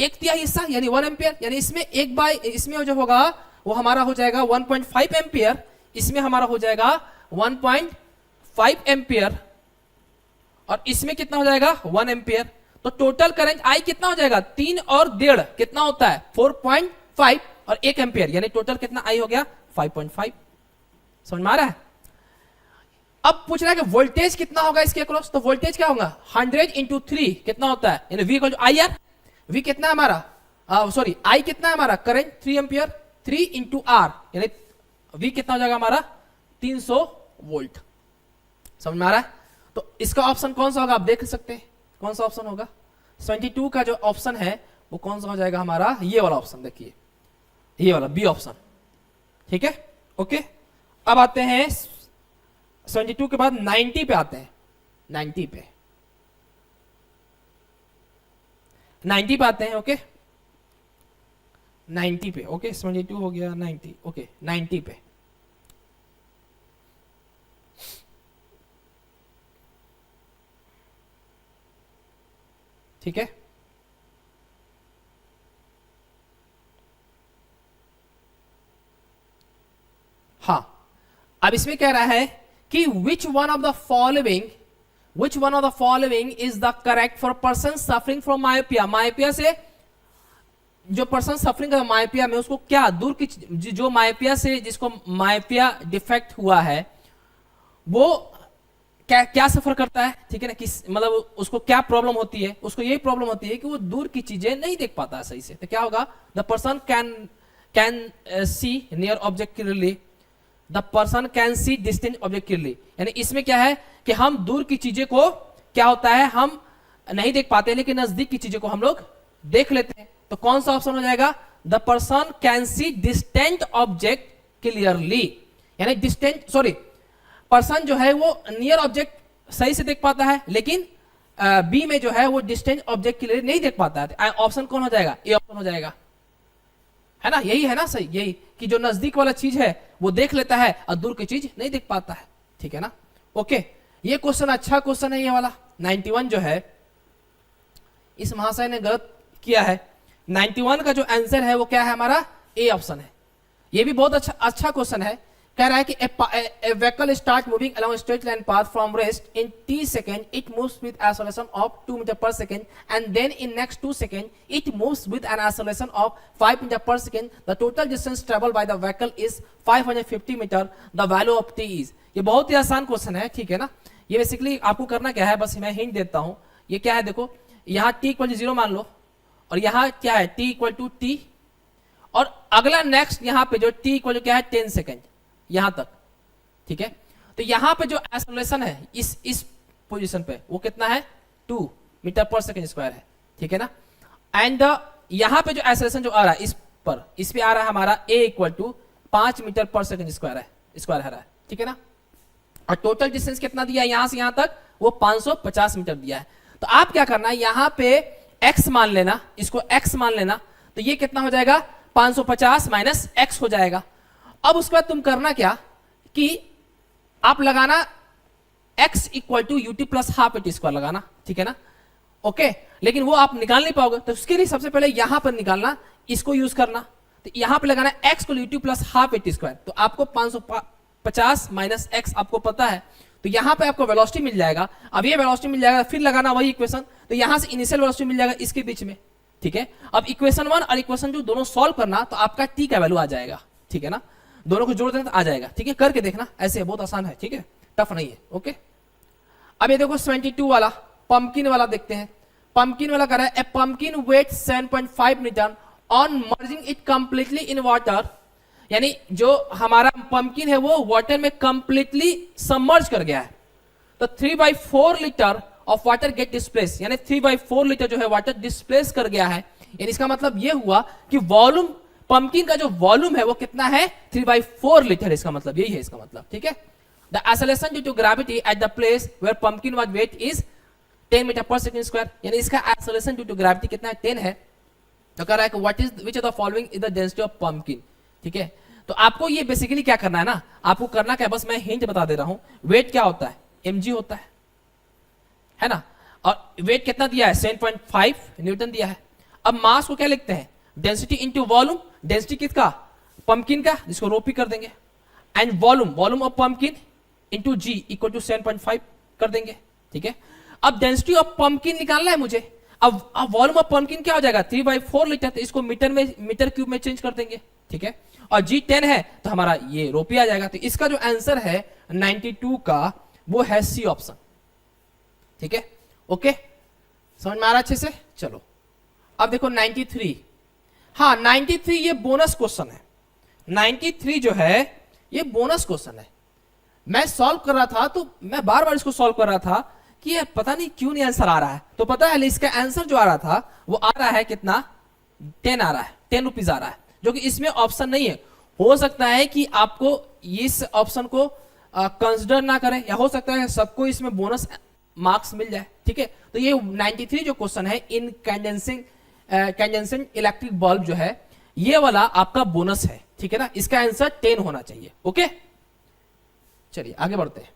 एक तिहाई हिस्सा यानी 1 एम्पियर, यानी इसमें इसमें जो होगा वो हमारा हो जाएगा 1.5 एम्पियर, इसमें हमारा हो जाएगा 1.5 एम्पियर, और इसमें कितना हो जाएगा 1 एम्पियर। तो टोटल करंट आई कितना हो जाएगा 3 और 1.5 कितना होता है 4.5 और 1 एम्पियर, यानी टोटल कितना आई हो गया 5.5। समझ में आ रहा है? अब पूछ रहा है कि वोल्टेज कितना होगा इसके अक्रॉस, तो वोल्टेज क्या होगा 100 इंटू 3 कितना होता है, यानी V equal to I R. V कितना है हमारा सॉरी आई कितना है हमारा करंट 3 एम्पियर, 3 इंटू आर, यानी वी कितना हो जाएगा हमारा 300 वोल्ट। समझ में आ रहा है? तो इसका ऑप्शन कौन सा होगा आप देख सकते हैं, कौन सा ऑप्शन होगा 72 का जो ऑप्शन है वो कौन सा हो जाएगा हमारा, ये वाला ऑप्शन देखिए, ये वाला बी ऑप्शन। ठीक है, ओके। अब आते हैं 72 के बाद 90 पे आते हैं, 90 पे आते हैं। ओके 90 पे, ओके 72 हो गया 90, ओके 90 पे। ठीक है, हाँ अब इसमें कह रहा है कि which one of the following is the correct for person suffering from myopia। myopia से जो पर्सन सफरिंग कर मायोपिया में उसको क्या दूर की जो मायोपिया से जिसको मायोपिया डिफेक्ट हुआ है वो क्या सफर करता है, ठीक है ना, किस मतलब उसको क्या प्रॉब्लम होती है, उसको यही प्रॉब्लम होती है कि वो दूर की चीजें नहीं देख पाता है सही से। तो क्या होगा the person can see near object clearly, the person can see distant object clearly, यानी इसमें क्या है कि हम दूर की चीजें को क्या होता है हम नहीं देख पाते लेकिन नजदीक की चीजों को हम लोग देख लेते हैं। तो कौन सा ऑप्शन हो जाएगा the person can see distant object clearly, यानी डिस्टेंट सॉरी पर्सन जो है वो नियर ऑब्जेक्ट सही से देख पाता है लेकिन बी में जो है वो डिस्टेंट ऑब्जेक्ट क्लियरली नहीं देख पाता है। ऑप्शन कौन हो जाएगा ए ऑप्शन हो जाएगा, है ना, यही है ना सही, यही कि जो नजदीक वाला चीज है वो देख लेता है और दूर की चीज नहीं देख पाता है। ठीक है ना, ओके। ये क्वेश्चन अच्छा क्वेश्चन है ये वाला 91 जो है इस महाशय ने गलत किया है। 91 का जो आंसर है वो क्या है हमारा ए ऑप्शन है। ये भी बहुत अच्छा क्वेश्चन है। कह रहा है कि a vehicle start moving along a straight line path from rest in t second, it moves with acceleration of 2 meter per second, and then in next 2 seconds it moves with an acceleration of 5 meter per second. The total distance traveled by the vehicle is 550 meter. The value of t is। ये बहुत ही आसान question है, ठीक है ना। ये basically आपको करना क्या है, बस मैं हिंट देता हूं। ये क्या है देखो, यहाँ t इक्वल 0 मान लो और यहाँ क्या है t इक्वल टू t, और अगला नेक्स्ट यहाँ पे जो t इक्वल क्या है 10 सेकेंड यहां तक, ठीक है। तो यहां पे जो एक्सेलरेशन है इस पोजीशन पे वो कितना है 2 मीटर पर सेकंड स्क्वायर है, ठीक है ना। एंड यहां पे जो एक्सेलरेशन जो आ रहा है इस पे आ रहा है हमारा a इक्वल टू 5 मीटर पर सेकंड स्क्वायर है रहा है, ठीक है ना। और टोटल डिस्टेंस कितना दिया है यहां से यहां तक वो 550 मीटर दिया है। तो आप क्या करना है यहां पे x मान लेना, इसको x मान लेना, तो ये कितना हो जाएगा 550 माइनस x हो जाएगा। अब उसके बाद तुम करना क्या कि आप लगाना x equal to ut plus half at square लगाना, ठीक है ना, ओके। लेकिन वो आप निकाल नहीं पाओगे तो उसके लिए सबसे पहले यहां पर निकालना, इसको यूज करना। तो यहां पे लगाना x को UT plus half at square, तो आपको 550 माइनस x आपको पता है, तो यहां पे आपको वेलोसिटी मिल जाएगा। अब ये वेलोसिटी मिल जाएगा फिर लगाना वही इक्वेशन, तो यहां से इनिशियल वेलोसिटी मिल जाएगा इसके बीच में, ठीक है। अब इक्वेशन 1 और इक्वेशन 2 दोनों सॉल्व करना, तो आपका t का वैल्यू आ जाएगा, ठीक है ना। दोनों को जोड़ देना तो आ जाएगा, ठीक है। करके देखना, ऐसे बहुत आसान है, ठीक है, टफ नहीं है, ओके। अब ये देखो 72 वाला पंपकिन वाला देखते हैं। पंपकिन वाला कह रहा है a pumpkin weight 7.5 newton on merging it completely in water, यानी जो हमारा पंपकिन है वो वाटर में कंप्लीटली सबमर्ज कर गया है। तो 3/4 litre of water get displace, यानी 3/4 लीटर जो है वाटर डिस्प्लेस कर गया है। यानी इसका मतलब ये हुआ कि वॉल्यूम पंपकिन का जो वॉल्यूम है वो कितना है 3/4 लीटर, इसका मतलब यही है इसका मतलब, ठीक है। The acceleration due to gravity at the place where pumpkin was weight is 10 metre पर सेकंड स्क्वायर, यानी इसका एक्सेलरेशन ड्यू टू ग्रेविटी कितना है 10 है। तो कह रहा है कि what is which of the following is the density of pumpkin, ठीक है। तो आपको ये बेसिकली क्या करना है ना, आपको करना क्या, बस मैं हिंट बता दे रहा हूं। वेट क्या होता है mg होता है ना, और वेट कितना दिया है 7.5 न्यूटन दिया है। अब मास को क्या लिखते हैं, डेंसिटी इंटू वॉल्यूम, डेंसिटी किसका, पंपकिन का, जिसको रोपी कर देंगे, and volume, volume of pumpkin into g equal to 7.5 कर देंगे, ठीक है। अब डेंसिटी ऑफ पंपकिन निकालना है मुझे, अब वॉल्यूम ऑफ पंपकिन क्या हो जाएगा 3/4 लीटर, तो इसको मीटर क्यूब में चेंज कर देंगे, ठीक है। और जी 10 है तो हमारा ये रोपी आ जाएगा। तो इसका जो आंसर है 92 का वो है सी ऑप्शन, ठीक है। ओके, समझ में आ रहा अच्छे से। चलो अब देखो 93, हाँ 93 ये बोनस क्वेश्चन है, 93 जो है ये बोनस क्वेश्चन है। मैं सॉल्व कर रहा था तो मैं बार बार इसको सॉल्व कर रहा था कि ये पता नहीं क्यों नहीं आंसर आ रहा है। तो पता है इसका आंसर जो आ रहा था वो आ रहा है कितना, 10 आ रहा है, 10 रुपीज आ रहा है, जो कि इसमें ऑप्शन नहीं है। हो सकता है कि आपको इस ऑप्शन को कंसिडर ना करें, या हो सकता है सबको इसमें बोनस मार्क्स मिल जाए, ठीक है। तो ये 93 जो क्वेश्चन है इन कंडेंसिंग इलेक्ट्रिक बल्ब जो है ये वाला आपका बोनस है, ठीक है ना। इसका आंसर 10 होना चाहिए। ओके, चलिए आगे बढ़ते हैं।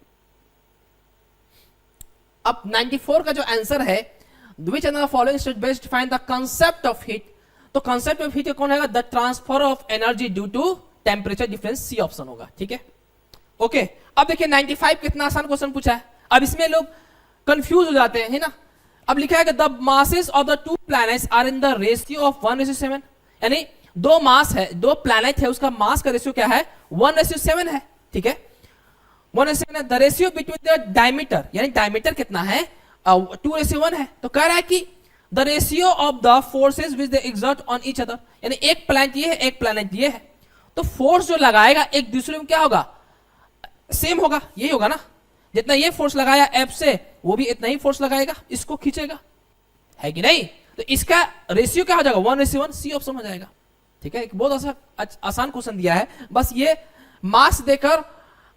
अब 94 का जो आंसर है, which of the following statement best define the concept of heat, तो concept of heat कौन है, the transfer of energy due to temperature difference, C option होगा, ठीक है। ओके, अब देखिए 95 कितना आसान क्वेश्चन पूछा है। अब इसमें लोग कंफ्यूज हो जाते हैं, है ना। अब लिखा है कि the masses of the two planets are in the ratio of 1:7, यानी दो मास है, दो प्लैनेट है, उसका मास का रेशियो क्या है 1:7 है, ठीक है। 1:7 है। The ratio between the diameter, यानी डायमीटर कितना है 2:1 है। तो कह रहा है कि the ratio of the forces which they exert on each other, यानी एक प्लैनेट ये है, एक प्लैनेट ये है, तो फोर्स जो लगाएगा एक दूसरे में क्या होगा, सेम होगा, यही होगा ना। जितना ये फोर्स लगाया एफ से वो भी इतना ही फोर्स लगाएगा, इसको खींचेगा, है कि नहीं। तो इसका रेशियो क्या हो जाएगा 1:1, सी ऑप्शन हो जाएगा, ठीक है। एक बहुत आसान क्वेश्चन दिया है, बस ये मास देकर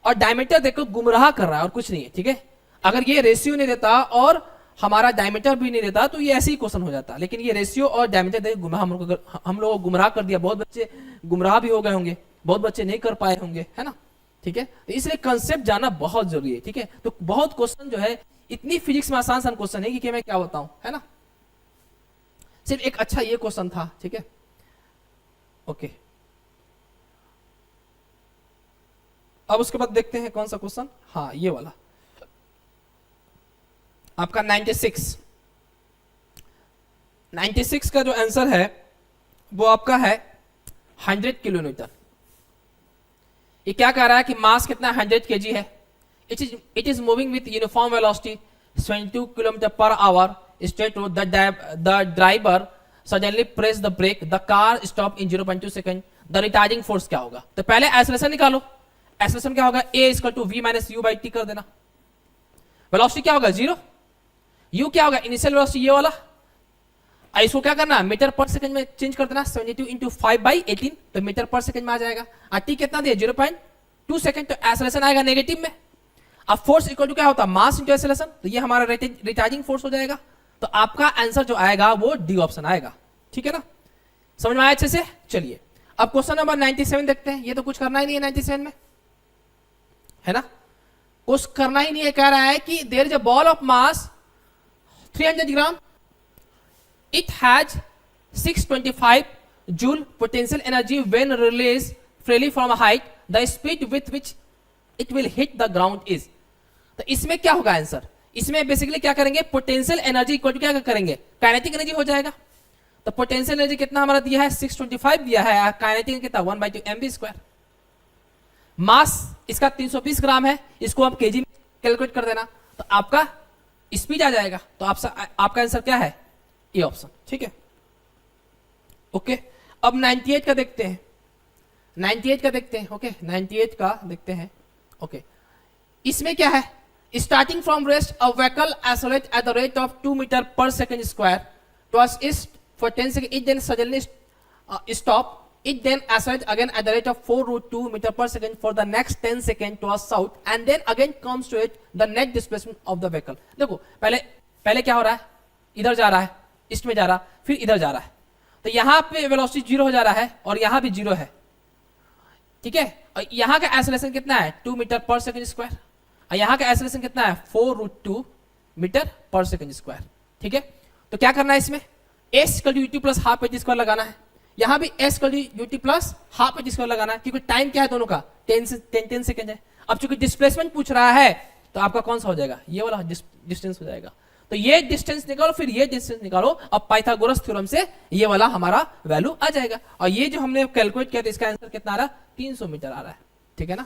और डायमीटर देकर गुमराह कर रहा है और कुछ नहीं है, ठीक है। अगर ये रेशियो नहीं देता और हमारा डायमीटर भी नहीं देता तो ये ऐसे ही क्वेश्चन हो जाता, लेकिन ये रेशियो और डायमीटर देकर हम लोग को गुमराह कर दिया। बहुत बच्चे गुमराह भी हो गए होंगे, बहुत बच्चे नहीं कर पाए होंगे, है ना, ठीक है। तो इसलिए कंसेप्ट जानना बहुत जरूरी है, ठीक है। तो बहुत क्वेश्चन जो है इतनी फिजिक्स में आसान क्वेश्चन है कि मैं क्या बताऊं, है ना। सिर्फ एक अच्छा ये क्वेश्चन था, ठीक है। ओके, अब उसके बाद देखते हैं कौन सा क्वेश्चन, हाँ ये वाला आपका 96 का जो आंसर है वो आपका है 100 किलोमीटर। ये क्या कह रहा है कि मास कितना 100 kg है, it is moving with uniform velocity 22 kilometre per hour straight road, the driver suddenly press the brake, the car stop in 0.2 second, the retarding force क्या होगा। तो पहले एक्सेलरेशन निकालो, एक्सेलरेशन क्या होगा a = v - u/t कर देना। वेलोसिटी क्या होगा 0, u क्या होगा इनिशियल वेलोसिटी ये वाला, इसको क्या करना मीटर पर सेकंड में चेंज कर देना, 72 × 5/18 तो मीटर पर सेकंड में आ जाएगा। और t कितना दिया 0.2 सेकंड, तो एक्सेलरेशन आएगा नेगेटिव में। अब फोर्स इक्वल टू क्या होता है मास इंटू एक्सेलरेशन, तो ये हमारा रिटार्डिंग फोर्स हो जाएगा। तो आपका आंसर जो आएगा वो डी ऑप्शन आएगा, ठीक है ना। समझ में आया अच्छे से। चलिए अब क्वेश्चन नंबर 97 देखते हैं। ये तो कुछ करना ही नहीं है 97 में, है ना, कुछ करना ही नहीं है। कह रहा है कि there is a ball of mass 300 gram, it has 625 joule potential energy when released freely from a height, the speed with which it will hit the ground is। तो इसमें क्या होगा आंसर, इसमें बेसिकली क्या करेंगे पोटेंशियल एनर्जी इक्वल टू क्या करेंगे kinetic energy हो जाएगा। तो पोटेंशियल एनर्जी कितना हमारा दिया है 625 दिया है, काइनेटिक कितना 1/2 mv²। मास इसका 320 ग्राम है, इसको आप केजी में कैलकुलेट कर देना तो आपका स्पीड आ जाएगा। तो आपका आंसर क्या है ये ऑप्शन, ठीक है। ओके, अब 98 का देखते हैं, 98 का देखते हैं। ओके 98 का देखते हैं। ओके इसमें क्या है, starting from rest a vehicle accelerate at the rate of 2 metre पर second square towards east for 10 second, it then suddenly stop, it then accelerates again at the rate of 4√2 meter per second for the next 10 seconds towards south and then again comes to it the net displacement of the vehicle। देखो पहले क्या हो रहा है, इधर जा रहा है, ईस्ट में जा रहा, फिर इधर जा रहा है, तो यहां पे वेलोसिटी 0 हो जा रहा है और यहां भी 0 है, ठीक है। और यहां का एक्सेलरेशन कितना है 2 मीटर पर सेकंड स्क्वायर, और यहां का एक्सेलरेशन कितना है 4√2 मीटर पर सेकंड स्क्वायर, ठीक है। तो क्या करना है इसमें S equal to ut plus half H square लगाना है, यहां भी S equal to ut plus half H square लगाना है, क्योंकि टाइम क्या है दोनों का 10 सेकेंड है। अब चूंकि डिस्प्लेसमेंट पूछ रहा है तो आपका कौन सा हो जाएगा, ये वाला डिस्टेंस हो जाएगा। तो ये डिस्टेंस निकालो फिर ये डिस्टेंस निकालो, अब पाइथागोरस थ्योरम से ये वाला हमारा वैल्यू आ जाएगा। और ये जो हमने कैलकुलेट किया था इसका आंसर कितना आ रहा है, 300 मीटर आ रहा है। ठीक है ना,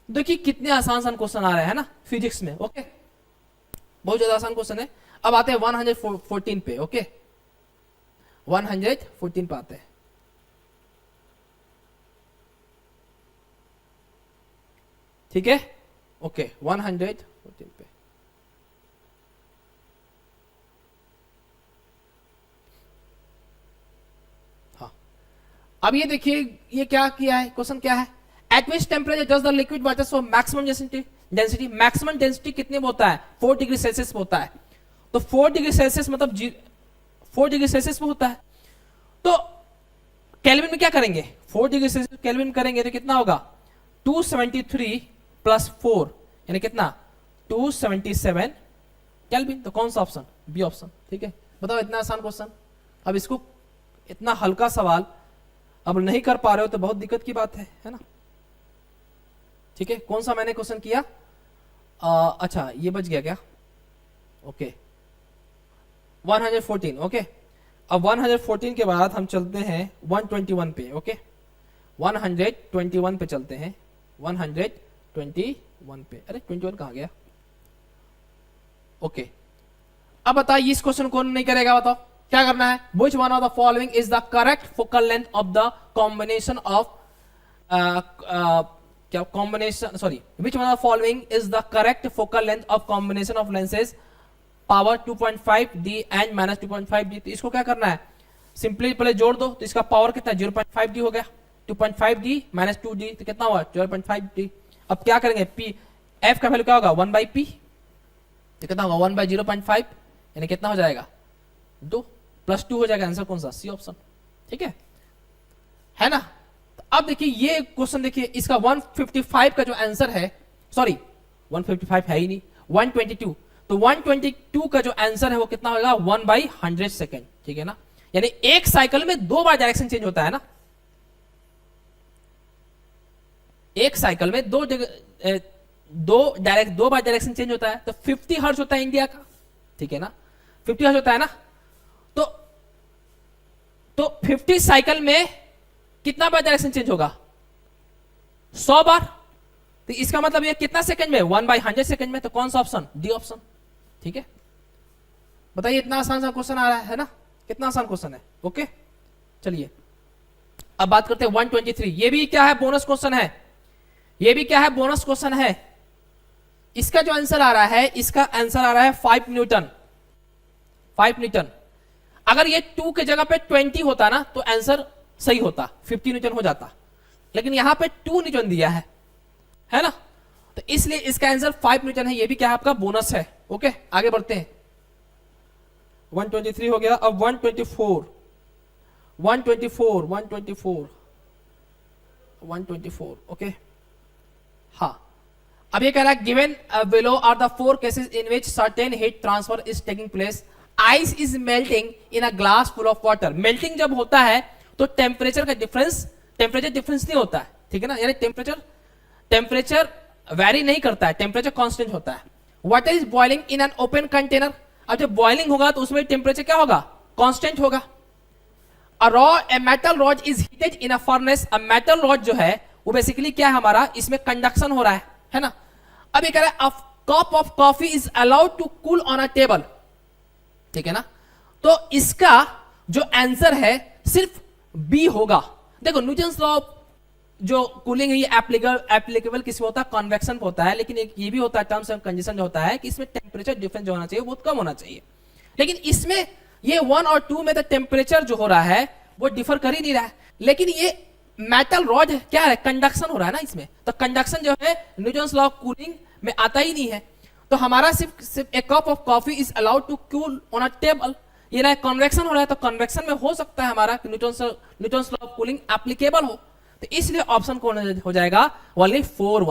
देखिए कितने आसान क्वेश्चन आ रहे हैं ना फिजिक्स में। ओके, बहुत ज्यादा आसान क्वेश्चन है। अब आते हैं 114 पे। ओके, 114 पे आते हैं। ठीक है, ओके 114 पे। हाँ, अब ये देखिए ये क्या किया है, क्वेश्चन क्या है, eight which temperature does the liquid water show maximum density. Maximum density कितने में होता है, 4 डिग्री सेल्सियस में होता है। तो 4 डिग्री सेल्सियस मतलब 4 डिग्री सेल्सियस में होता है। तो केल्विन में क्या करेंगे, 4 डिग्री सेल्सियस केल्विन करेंगे तो कितना होगा, 273 प्लस 4 यानी कितना, 277 केल्विन। तो कौन सा ऑप्शन, बी ऑप्शन। ठीक है, बताओ इतना आसान क्वेश्चन, अब इसको इतना हल्का सवाल अब नहीं कर पा रहे हो तो बहुत दिक्कत की बात है ना। ठीक है, कौन सा मैंने क्वेश्चन किया, अच्छा ये बच गया क्या, ओके 114। ओके, अब 114 के बाद हम चलते हैं 121 पे। ओके, 121 पे चलते हैं, 121 पे, अरे 21 कहां गया। ओके, अब बताइए इस क्वेश्चन कौन नहीं करेगा, बताओ क्या करना है। Which one of the following is the correct focal length of the combination of क्या combination, sorry, which one of the following is the correct focal length of combination of lenses power 2.5d and minus 2.5d। तो इसको क्या करना है, simply पहले जोड़ दो, तो इसका पावर कितना 0.5d हो गया, 2.5d minus 2d तो कितना हुआ 0.5d। अब क्या करेंगे, p f का वैल्यू क्या होगा 1/p, तो कितना होगा 1/0.5 यानी कितना हो जाएगा 2 प्लस 2 हो जाएगा, आंसर कौन सा, सी ऑप्शन। ठीक है ना। तो अब देखिए ये क्वेश्चन देखिए, इसका 155 का जो आंसर है, सॉरी 155 है ही नहीं, 122। तो 122 का जो आंसर है वो कितना होगा 1/100 सेकेंड। ठीक है ना, यानी एक साइकिल में 2 बार डायरेक्शन चेंज होता है ना, एक साइकिल में 2 बार डायरेक्शन चेंज होता है। तो 50 हर्ट्ज होता है इंडिया का। ठीक है ना, 50 हर्ट्ज होता है ना, तो 50 साइकिल में कितना बार डायरेक्शन चेंज होगा, 100 बार। तो इसका मतलब ये कितना सेकंड में, 1/100 सेकंड में। तो कौन सा ऑप्शन, डी ऑप्शन। ठीक है, बताइए इतना आसान सा क्वेश्चन आ रहा है ना, कितना आसान क्वेश्चन है। ओके, चलिए अब बात करते हैं 123। ये भी क्या है, बोनस क्वेश्चन है, ये भी क्या है, बोनस क्वेश्चन है। इसका जो आंसर आ रहा है, इसका आंसर आ रहा है 5 न्यूटन। 5 न्यूटन, अगर ये 2 के जगह पे 20 होता ना तो आंसर सही होता, 50 न्यूटन हो जाता, लेकिन यहां पे 2 न्यूटन दिया है ना, तो इसलिए इसका आंसर 5 न्यूटन है। ये भी क्या है, आपका बोनस है। ओके, आगे बढ़ते हैं, 123 हो गया। अब 124 ओके। हाँ, अब ये कह रहा है given below are the 4 cases in which certain heat transfer is taking place, ice is melting in a glass full of water. Melting जब होता है तो टेम्परेचर डिफरेंस नहीं होता है। ठीक है ना, यानी टेम्परेचर वेरी नहीं करता है, टेम्परेचर कांस्टेंट होता है। Water is boiling in an open container, अब जब बॉइलिंग होगा तो उसमें टेम्परेचर क्या होगा, कांस्टेंट होगा। A metal rod is heated in a furnace, a metal rod जो है वो बेसिकली क्या है हमारा, इसमें कंडक्शन हो रहा है ना। अब ये कह रहा है a cup of coffee is allowed to cool on a table. ठीक है ना, तो इसका जो आंसर है सिर्फ बी होगा। देखो न्यूटन्स लॉ जो कूलिंग है ये एप्लीकेबल किस में होता है, कन्वेक्शन पे होता है, लेकिन एक ये भी होता है टर्म्स एंड कंडीशन जो होता है कि इसमें टेम्परेचर डिफरेंस जो होना चाहिए बहुत कम होना चाहिए। लेकिन इसमें ये 1 और 2 में तो टेम्परेचर जो हो रहा है वो डिफर कर ही नहीं रहा है, लेकिन ये मेटल रॉड क्या है, कंडक्शन हो रहा है ना इसमें, तो कंडक्शन जो है न्यूटन्स लॉ कूलिंग में आता ही नहीं है। तो हमारा सिर्फ a cup of coffee is allowed to cool on a table, ये ना कन्वेक्शन हो रहा है, तो कन्वेक्शन में हो सकता है हमारा Newton's law of cooling applicable हो, तो इसलिए ऑप्शन कौन हो जाएगा, ओनली 4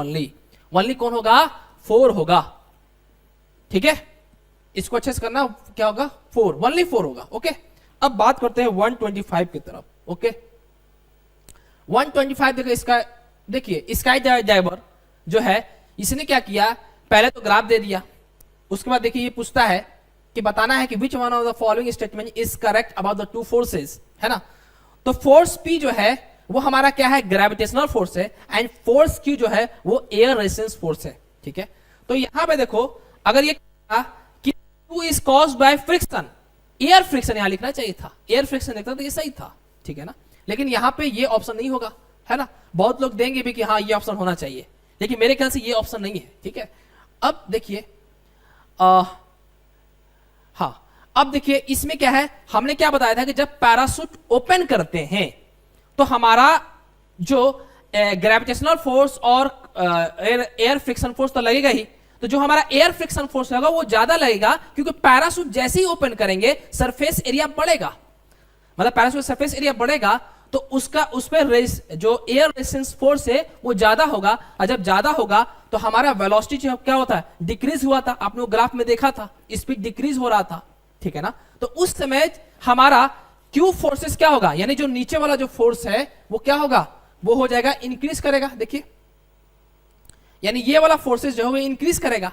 ओनली कौन होगा, 4 होगा। ठीक है, इसको अच्छे से करना, क्या होगा 4 ओनली 4 होगा। ओके, अब बात करते हैं 125 की तरफ। ओके 125 देखो इसका, देखिए स्काई डाइवर जो है इसने क्या किया, पहले तो ग्राफ दे दिया, उसके बाद देखिए ये पूछता है कि बताना है कि विच one of the following statement is correct about the two forces, है ना। तो फोर्स P जो है वो हमारा क्या है, ग्रेविटेशनल फोर्स है, एंड फोर्स Q जो है वो एयर रेजिस्टेंस फोर्स है, ठीक है। तो यहां पे देखो अगर ये कि Q is caused by friction, air friction यहां लिखना चाहिए था, एयर फ्रिक्शन लिखता तो ये सही था, ठीक है ना। लेकिन यहां पे ये ऑप्शन नहीं होगा, है ना। बहुत लोग देंगे भी कि हाँ ये ऑप्शन होना चाहिए, लेकिन मेरे ख्याल से ये ऑप्शन नहीं है, ठीक है। अब देखिए हाँ, अब देखिए इसमें क्या है, हमने क्या बताया था कि जब पैराशूट ओपन करते हैं तो हमारा जो ग्रेविटेशनल फोर्स और एयर फ्रिक्शन फोर्स तो लगेगा ही, तो जो हमारा एयर फ्रिक्शन फोर्स होगा वो ज्यादा लगेगा, क्योंकि पैराशूट जैसे ही ओपन करेंगे सरफेस एरिया बढ़ेगा, मतलब पैराशूट सरफेस एरिया बढ़ेगा तो उसका उस पर जो एयर रेजिस्टेंस फोर्स है वो ज्यादा होगा, और जब ज्यादा होगा तो हमारा वेलोसिटी क्या होता है, डिक्रीज हुआ था, आपने वो ग्राफ में देखा था, स्पीड डिक्रीज हो रहा था, ठीक है ना। तो उस समय हमारा क्यू फोर्सेस क्या होगा, यानी जो नीचे वाला जो फोर्स है वो क्या होगा, वो हो जाएगा इंक्रीज करेगा, देखिए यानी ये वाला फोर्सेस जो है वो इंक्रीज करेगा,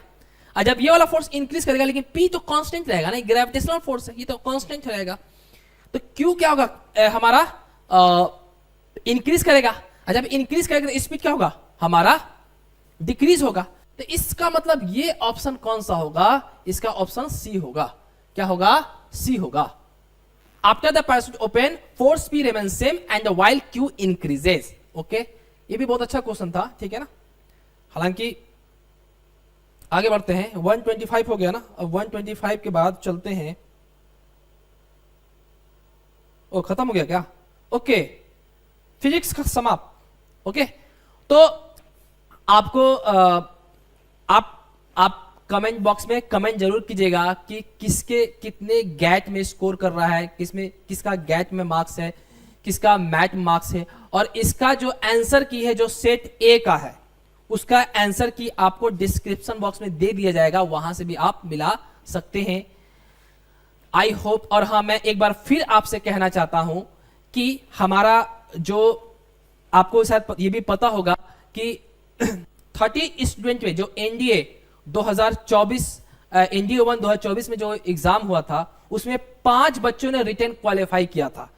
और जब ये वाला फोर्स इंक्रीज करेगा, लेकिन P तो कांस्टेंट रहेगा ना, ग्रेविटेशनल फोर्स है ये तो कांस्टेंट रहेगा, तो Q क्या होगा हमारा इंक्रीज करेगा, और जब इंक्रीज करेगा तो स्पीड क्या होगा हमारा डिक्रीज होगा। तो इसका मतलब ये ऑप्शन कौन सा होगा, इसका ऑप्शन सी होगा, क्या होगा, सी होगा। After the parachute open force P remains same and while Q increases। Okay ये भी बहुत अच्छा क्वेश्चन था, ठीक है ना। हालांकि आगे बढ़ते हैं, 125 हो गया ना, अब 125 के बाद चलते हैं, ओ खत्म हो गया क्या, ओके फिजिक्स का समाप्त। ओके तो आपको आप कमेंट बॉक्स में कमेंट जरूर कीजिएगा कि किसके कितने गैट में स्कोर कर रहा है, किसमें किसका गैट में मार्क्स है, किसका मैथ मार्क्स है, और इसका जो आंसर की है जो सेट ए का है उसका आंसर की आपको डिस्क्रिप्शन बॉक्स में दे दिया जाएगा, वहां से भी आप मिला सकते हैं। आई होप, और हाँ मैं एक बार फिर आपसे कहना चाहता हूं कि हमारा जो आपको शायद ये भी पता होगा कि 30 स्टूडेंट में जो एनडीए 2024 एनडीए 1 2024 में जो एग्जाम हुआ था उसमें 5 बच्चों ने रिटर्न क्वालिफाई किया था,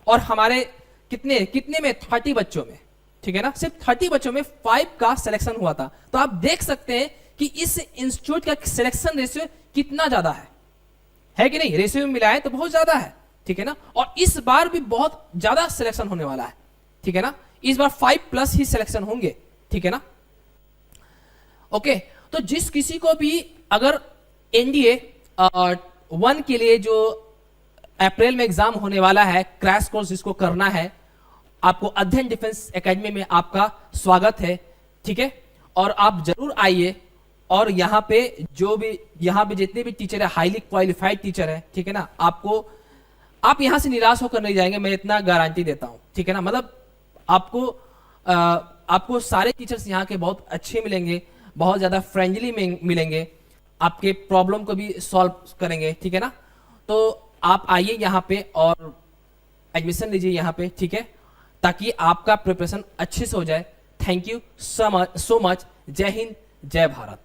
और हमारे कितने में 30 बच्चों में, ठीक है ना, सिर्फ 30 बच्चों में 5 का सिलेक्शन हुआ था। तो आप देख सकते हैं कि इस इंस्टीट्यूट का सिलेक्शन रेशियो कितना ज्यादा है कि नहीं, रेशियो में मिलाएं तो बहुत ज्यादा है, ठीक है ना। और इस बार भी बहुत ज्यादा सिलेक्शन होने वाला है, ठीक है ना, इस बार 5+ ही सिलेक्शन होंगे, ठीक है ना। ओके तो जिस किसी को भी अगर एनडीए 1 के लिए जो अप्रैल में एग्जाम होने वाला है, क्रैश कोर्स जिसको करना है, आपको अध्ययन डिफेंस एकेडमी में आपका स्वागत है, ठीक है। और आप जरूर आइए, और यहाँ पे जितने भी टीचर है हाईली क्वालिफाइड टीचर है, ठीक है ना, आप यहां से निराश होकर नहीं जाएंगे, मैं इतना गारंटी देता हूं, ठीक है ना। मतलब आपको सारे टीचर्स यहाँ के बहुत अच्छे मिलेंगे, बहुत ज्यादा फ्रेंडली मिलेंगे, आपके प्रॉब्लम को भी सॉल्व करेंगे, ठीक है ना। तो आप आइए यहाँ पे और एडमिशन लीजिए यहाँ पे, ठीक है, ताकि आपका प्रिपरेशन अच्छे से हो जाए। Thank you so much. जय हिंद, जय भारत।